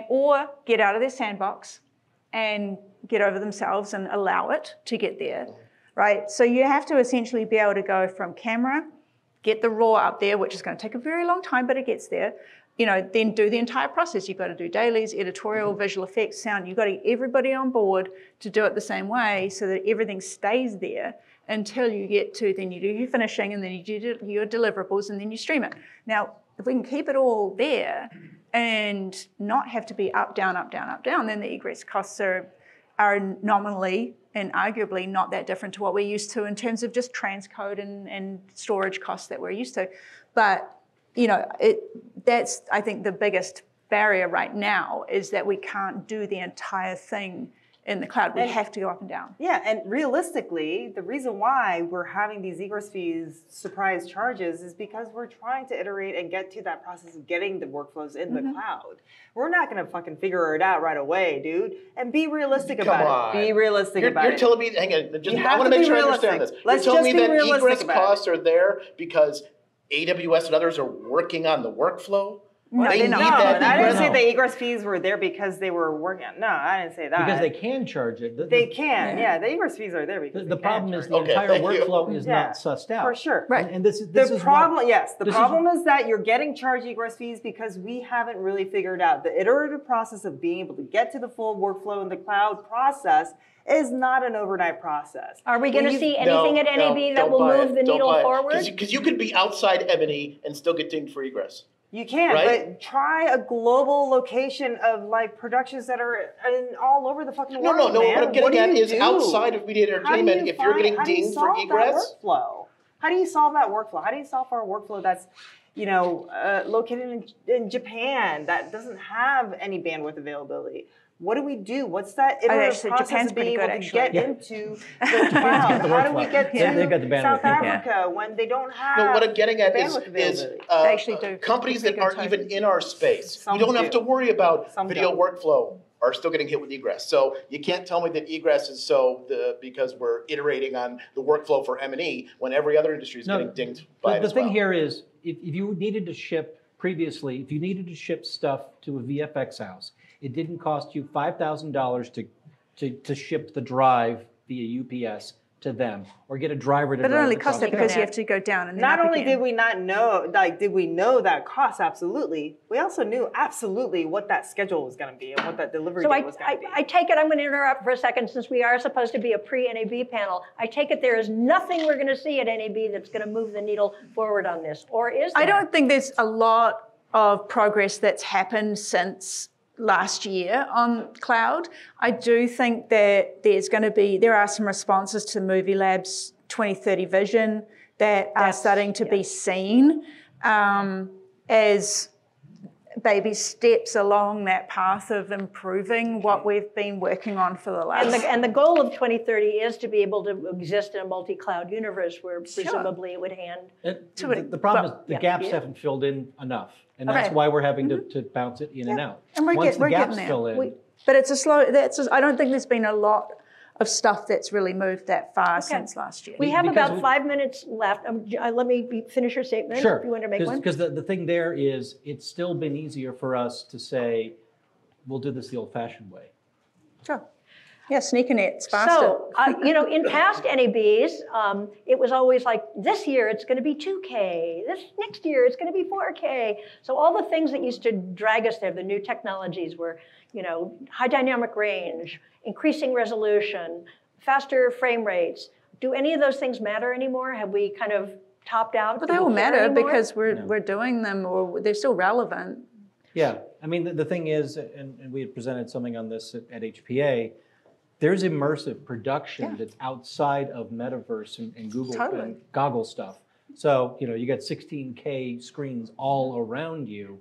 or get out of their sandbox and get over themselves and allow it to get there, right? So you have to essentially be able to go from camera, get the raw up there, which is going to take a very long time, but it gets there. Then do the entire process. You've got to do dailies, editorial, visual effects, sound. You've got to get everybody on board to do it the same way so that everything stays there until you get to, then you do your finishing, and then you do your deliverables, and then you stream it. Now, if we can keep it all there and not have to be up, down, up, down, up, down, then the egress costs are nominally and arguably not that different to what we're used to in terms of just transcode and storage costs that we're used to. But that's, I think, the biggest barrier right now is that we can't do the entire thing in the cloud. We have to go up and down. Yeah, and realistically, the reason why we're having these egress fees surprise charges is because we're trying to iterate and get to that process of getting the workflows in the cloud. We're not going to fucking figure it out right away, dude. And be realistic about it. Be realistic about it. You're telling me, hang on, just, You I have want to to make be sure I understand realistic. this. Let's You're telling just me be that realistic egress about it. costs are there because AWS and others are working on the workflow? No, They they're need not. that I didn't egress? say the egress fees were there because they were working on. No, I didn't say that. Because they can charge it. They can, yeah. The egress fees are there because The they problem can is charge the it. entire thank you. workflow is Yeah, not sussed out. for sure. Right. And this The is problem, what, yes, the this problem is that you're getting charged egress fees because we haven't really figured out the iterative process of being able to get to the full workflow in the cloud process is not an overnight process. Are we going to see No, anything at NAB that don't will buy move it. the Don't needle buy it. forward? Because you could be outside M&E and still get dinged for egress. You can, Right? but try a global location of like productions that are all over the fucking No, world. no. Man. What I'm getting do at you is do? outside of media How do you entertainment, if you're find- getting how do you dinged for solve that egress, workflow? How do you solve that workflow? How do you solve our workflow that's, located in Japan that doesn't have any bandwidth availability? What do we do? What's that iterative actually, process Japan's of being pretty able good, to get actually. into the cloud? the How do we workflow. get to Yeah, they've got the bandwidth. South Yeah. Africa when they don't have no, what I'm getting at is bandwidth availability? They actually do. companies that Pretty aren't good even in our space. Some You don't have do. to worry about Some video don't. workflow are still getting hit with egress. So you can't tell me that egress is because we're iterating on the workflow for M&E when every other industry is getting dinged by it the as thing well. here is, if you needed to ship previously, if you needed to ship stuff to a VFX house, it didn't cost you $5,000 to ship the drive via UPS to them, or get a driver to But it drive only it costs across it because the you have to go down and then Not up only again. did we not know, did we know that cost? Absolutely. We also knew absolutely what that schedule was going to be and what that delivery So date was going to be. I take it, I'm going to interrupt for a second since we are supposed to be a pre-NAB panel. I take it there is nothing we're going to see at NAB that's going to move the needle forward on this, or is there? I don't think there's a lot of progress that's happened since last year on cloud. I do think that there are some responses to Movie Lab's 2030 vision that are starting to be seen as baby steps along that path of improving what we've been working on for the last. And the goal of 2030 is to be able to exist in a multi-cloud universe where presumably it would hand. The problem is the gaps haven't filled in enough, and that's why we're having to bounce it in and out. And we're Once the getting gaps there. fill in, But it's I don't think there's been a lot of stuff that's really moved that far since last year. We have Because about 5 minutes left. Let me finish your statement sure, if you want to make one. because the thing there is, it's still been easier for us to say, we'll do this the old-fashioned way. Sure. Yeah, sneaking it's faster. So, in past NABs, it was always like, this year it's going to be 2K, this next year it's going to be 4K. So all the things that used to drag us there, the new technologies were, high dynamic range, increasing resolution, faster frame rates. Do any of those things matter anymore? Have we kind of topped out? But they all matter because we're doing them, or they're still relevant. Yeah, I mean, the thing is, and we had presented something on this at HPA, there's immersive production that's outside of Metaverse and Google and Goggle stuff. So, you got 16K screens all around you.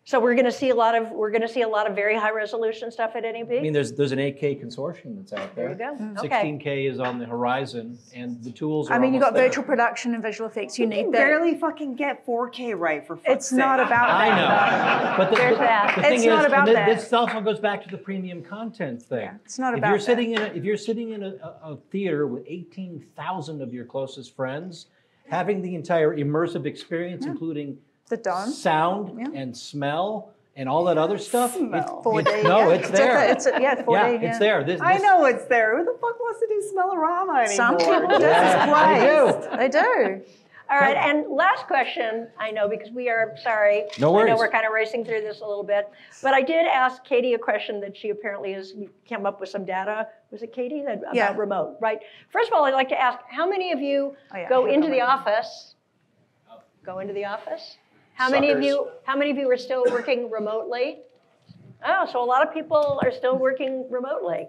So we're going to see a lot of very high resolution stuff at NAB. I mean, there's an 8K consortium that's out there. There you go. Okay. 16K is on the horizon, and the tools are. I mean, you've got almost there. virtual production and visual effects. You need that. barely fucking get 4K right for fuck's It's not sake. about I that. know, but the There's that. thing It's is, not about and that. this also goes back to the premium content thing. Yeah, it's not if about you're that. sitting in a theater with 18,000 of your closest friends, having the entire immersive experience, including The dome. sound and smell and all that other stuff. Smell. 4D. No, yeah. it's there. It's 4D. Yeah, it's there. I know it's there. Who the fuck wants to do Smellorama anymore? Some people do. Yeah, They do. All right, and last question, I know, because we are, sorry. No I know worries. we're kind of racing through this a little bit. But I did ask Katie a question that she apparently you came up with some data. Was it Katie? About remote, right? First of all, I'd like to ask, how many of you go into the office? Go into the office? How many of you are still working remotely? Oh, so a lot of people are still working remotely.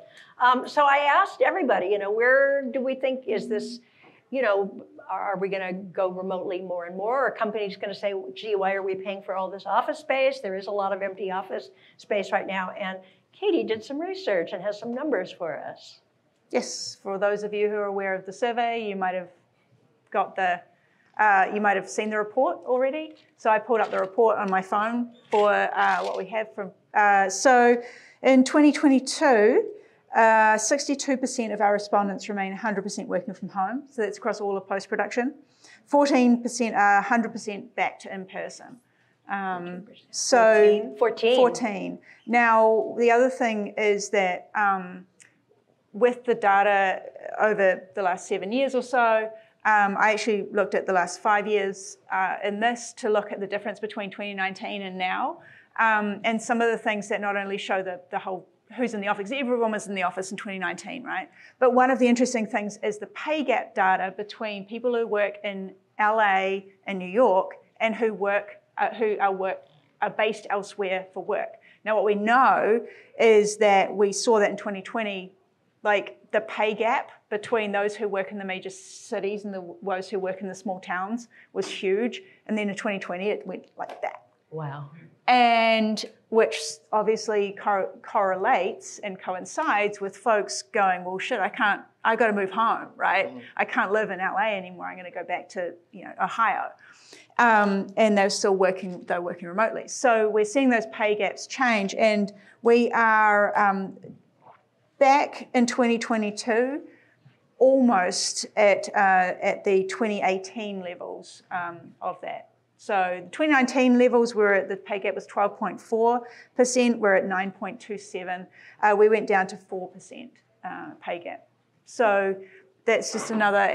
So I asked everybody, where do we think is this, are we going to go remotely more and more? Are companies going to say, gee, why are we paying for all this office space? There is a lot of empty office space right now. And Katie did some research and has some numbers for us. Yes, for those of you who are aware of the survey, you might have got the, you might have seen the report already. So I pulled up the report on my phone for what we have from, so in 2022, 62% of our respondents remain 100% working from home. So that's across all of post-production. 14% are 100% back to in-person. So 14. Now, the other thing is that with the data over the last 7 years or so, I actually looked at the last 5 years in this to look at the difference between 2019 and now. And some of the things that not only show the whole who's in the office, everyone was in the office in 2019, right? But one of the interesting things is the pay gap data between people who work in LA and New York and who are based elsewhere for work. Now, what we know is that we saw that in 2020, like the pay gap between those who work in the major cities and those who work in the small towns was huge. And then in 2020, it went like that. Wow. And which obviously correlates and coincides with folks going, well, shit, I got to move home, right? Mm-hmm. I can't live in LA anymore. I'm going to go back to, Ohio. And they're working remotely. So we're seeing those pay gaps change, and we are back in 2022, almost at the 2018 levels of that. So 2019 levels the pay gap was 12.4%. We're at 9.27. We went down to 4% pay gap. So that's just another.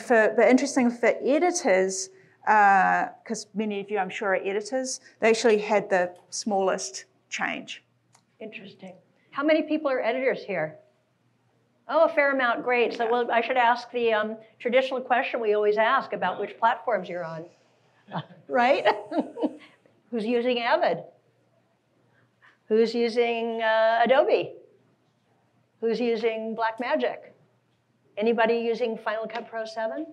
But interesting for editors, because many of you, I'm sure, are editors, they actually had the smallest change. Interesting. How many people are editors here? Oh, a fair amount. Great. So well, I should ask the traditional question we always ask about which platforms you're on. Right? Who's using Avid? Who's using Adobe? Who's using Blackmagic? Anybody using Final Cut Pro 7?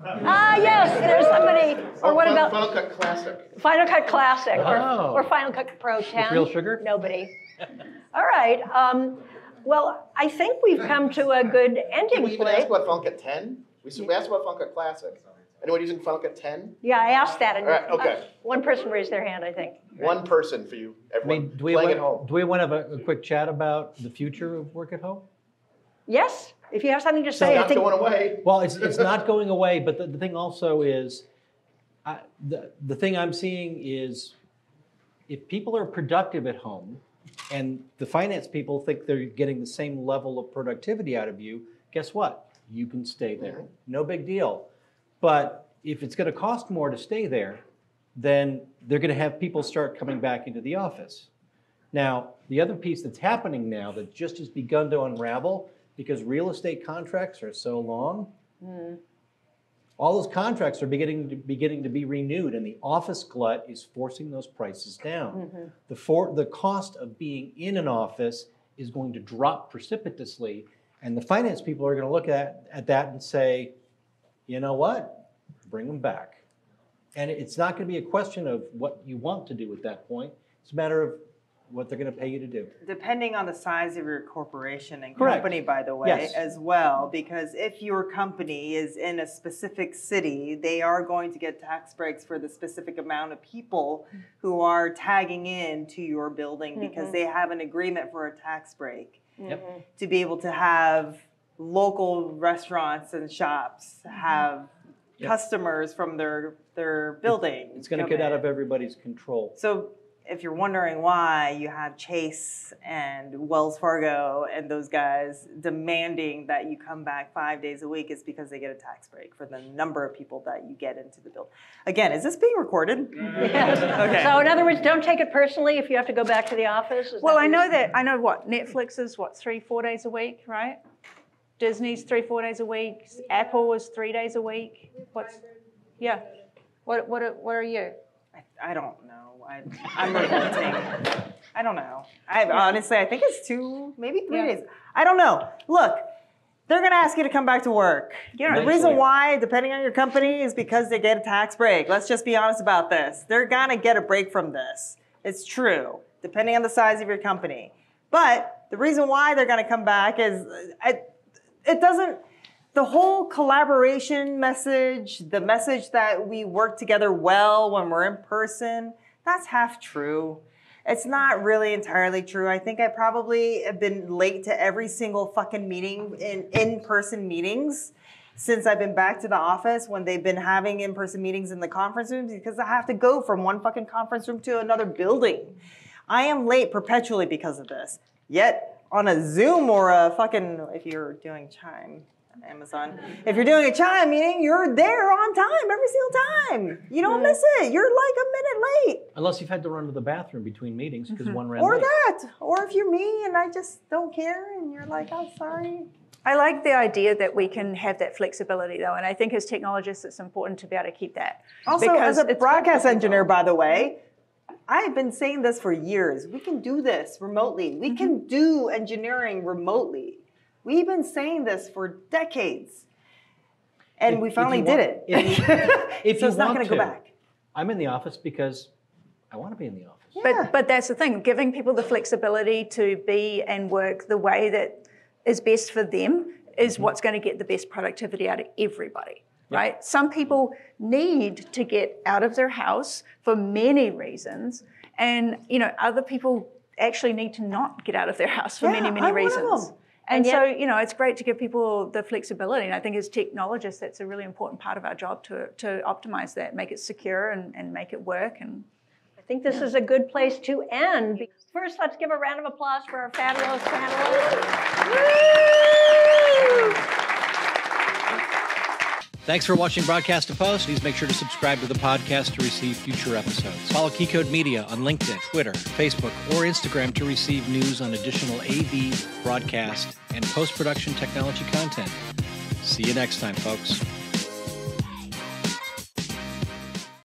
Yes, there's somebody. Or what about Final Cut Classic? Final Cut Classic or Final Cut Pro 10. With real sugar? Nobody. All right. Well, I think we've come to a good ending Did we even place. ask about Final Cut 10? We asked about Final Cut Classic. Anyone using Final Cut 10? Yeah, I asked that. And, all right, okay. One person raised their hand, I think. One person for you, everyone do we playing at home. Do we want to have a quick chat about the future of work at home? Yes, if you have something to say. It's not going away. Well, it's not going away, but the thing also is, the thing I'm seeing is, if people are productive at home, and the finance people think they're getting the same level of productivity out of you, guess what? You can stay there. No big deal. But if it's going to cost more to stay there, then they're going to have people start coming back into the office. Now, the other piece that's happening now that just has begun to unravel, because real estate contracts are so long, all those contracts are beginning to be renewed, and the office glut is forcing those prices down. The cost of being in an office is going to drop precipitously, and the finance people are going to look at that and say, you know what? Bring them back. And it's not going to be a question of what you want to do at that point. It's a matter of what they're going to pay you to do. Depending on the size of your corporation and Correct. company, by the way, Yes. as well. Because if your company is in a specific city, they are going to get tax breaks for the specific amount of people who are tagging in to your building because they have an agreement for a tax break. To be able to have local restaurants and shops have customers from their building. It's going to get out of everybody's control. So if you're wondering why you have Chase and Wells Fargo and those guys demanding that you come back 5 days a week, is because they get a tax break for the number of people that you get into the building. Again, is this being recorded? Yes. Okay. So in other words, don't take it personally if you have to go back to the office. Well, I know what Netflix is, 3-4 days a week, right? Disney's 3-4 days a week. Apple is 3 days a week. What are you? I don't know. I'm revolting. I don't know. Honestly, I think it's 2, maybe 3 days. I don't know. Look, they're going to ask you to come back to work. The reason why, depending on your company, is because they get a tax break. Let's just be honest about this. They're going to get a break from this. It's true, depending on the size of your company. But the reason why they're going to come back is the whole collaboration message, the message that we work together well when we're in person, that's half true. It's not really entirely true. I think I probably have been late to every single fucking meeting, in-person meetings, since I've been back to the office when they've been having in-person meetings in the conference rooms, because I have to go from one fucking conference room to another building. I am late perpetually because of this. Yet on a Zoom or a fucking, if you're doing Chime, Amazon, if you're doing a Chime meeting, you're there on time every single time. You don't miss it. You're like a minute late. Unless you've had to run to the bathroom between meetings because one ran Or late. that. Or if you're me and I just don't care and you're like, I'm sorry. I like the idea that we can have that flexibility, though, and I think as technologists, it's important to be able to keep that. Also, because as a it's broadcast engineer, by the way, I have been saying this for years. We can do this remotely. We can do engineering remotely. We've been saying this for decades. And we finally did it. If so you it's not want going to go back. I'm in the office because I want to be in the office. Yeah. But that's the thing, giving people the flexibility to be and work the way that is best for them is what's going to get the best productivity out of everybody, right? Some people need to get out of their house for many reasons, and other people actually need to not get out of their house for many I'm one of reasons. them. And yet- so, it's great to give people the flexibility, and I think as technologists, that's a really important part of our job to optimize that, make it secure and make it work. And I think this is a good place to end. First, let's give a round of applause for our fabulous panelists. Thanks for watching Broadcast to Post. Please make sure to subscribe to the podcast to receive future episodes. Follow Keycode Media on LinkedIn, Twitter, Facebook, or Instagram to receive news on additional AV, broadcast, and post-production technology content. See you next time, folks.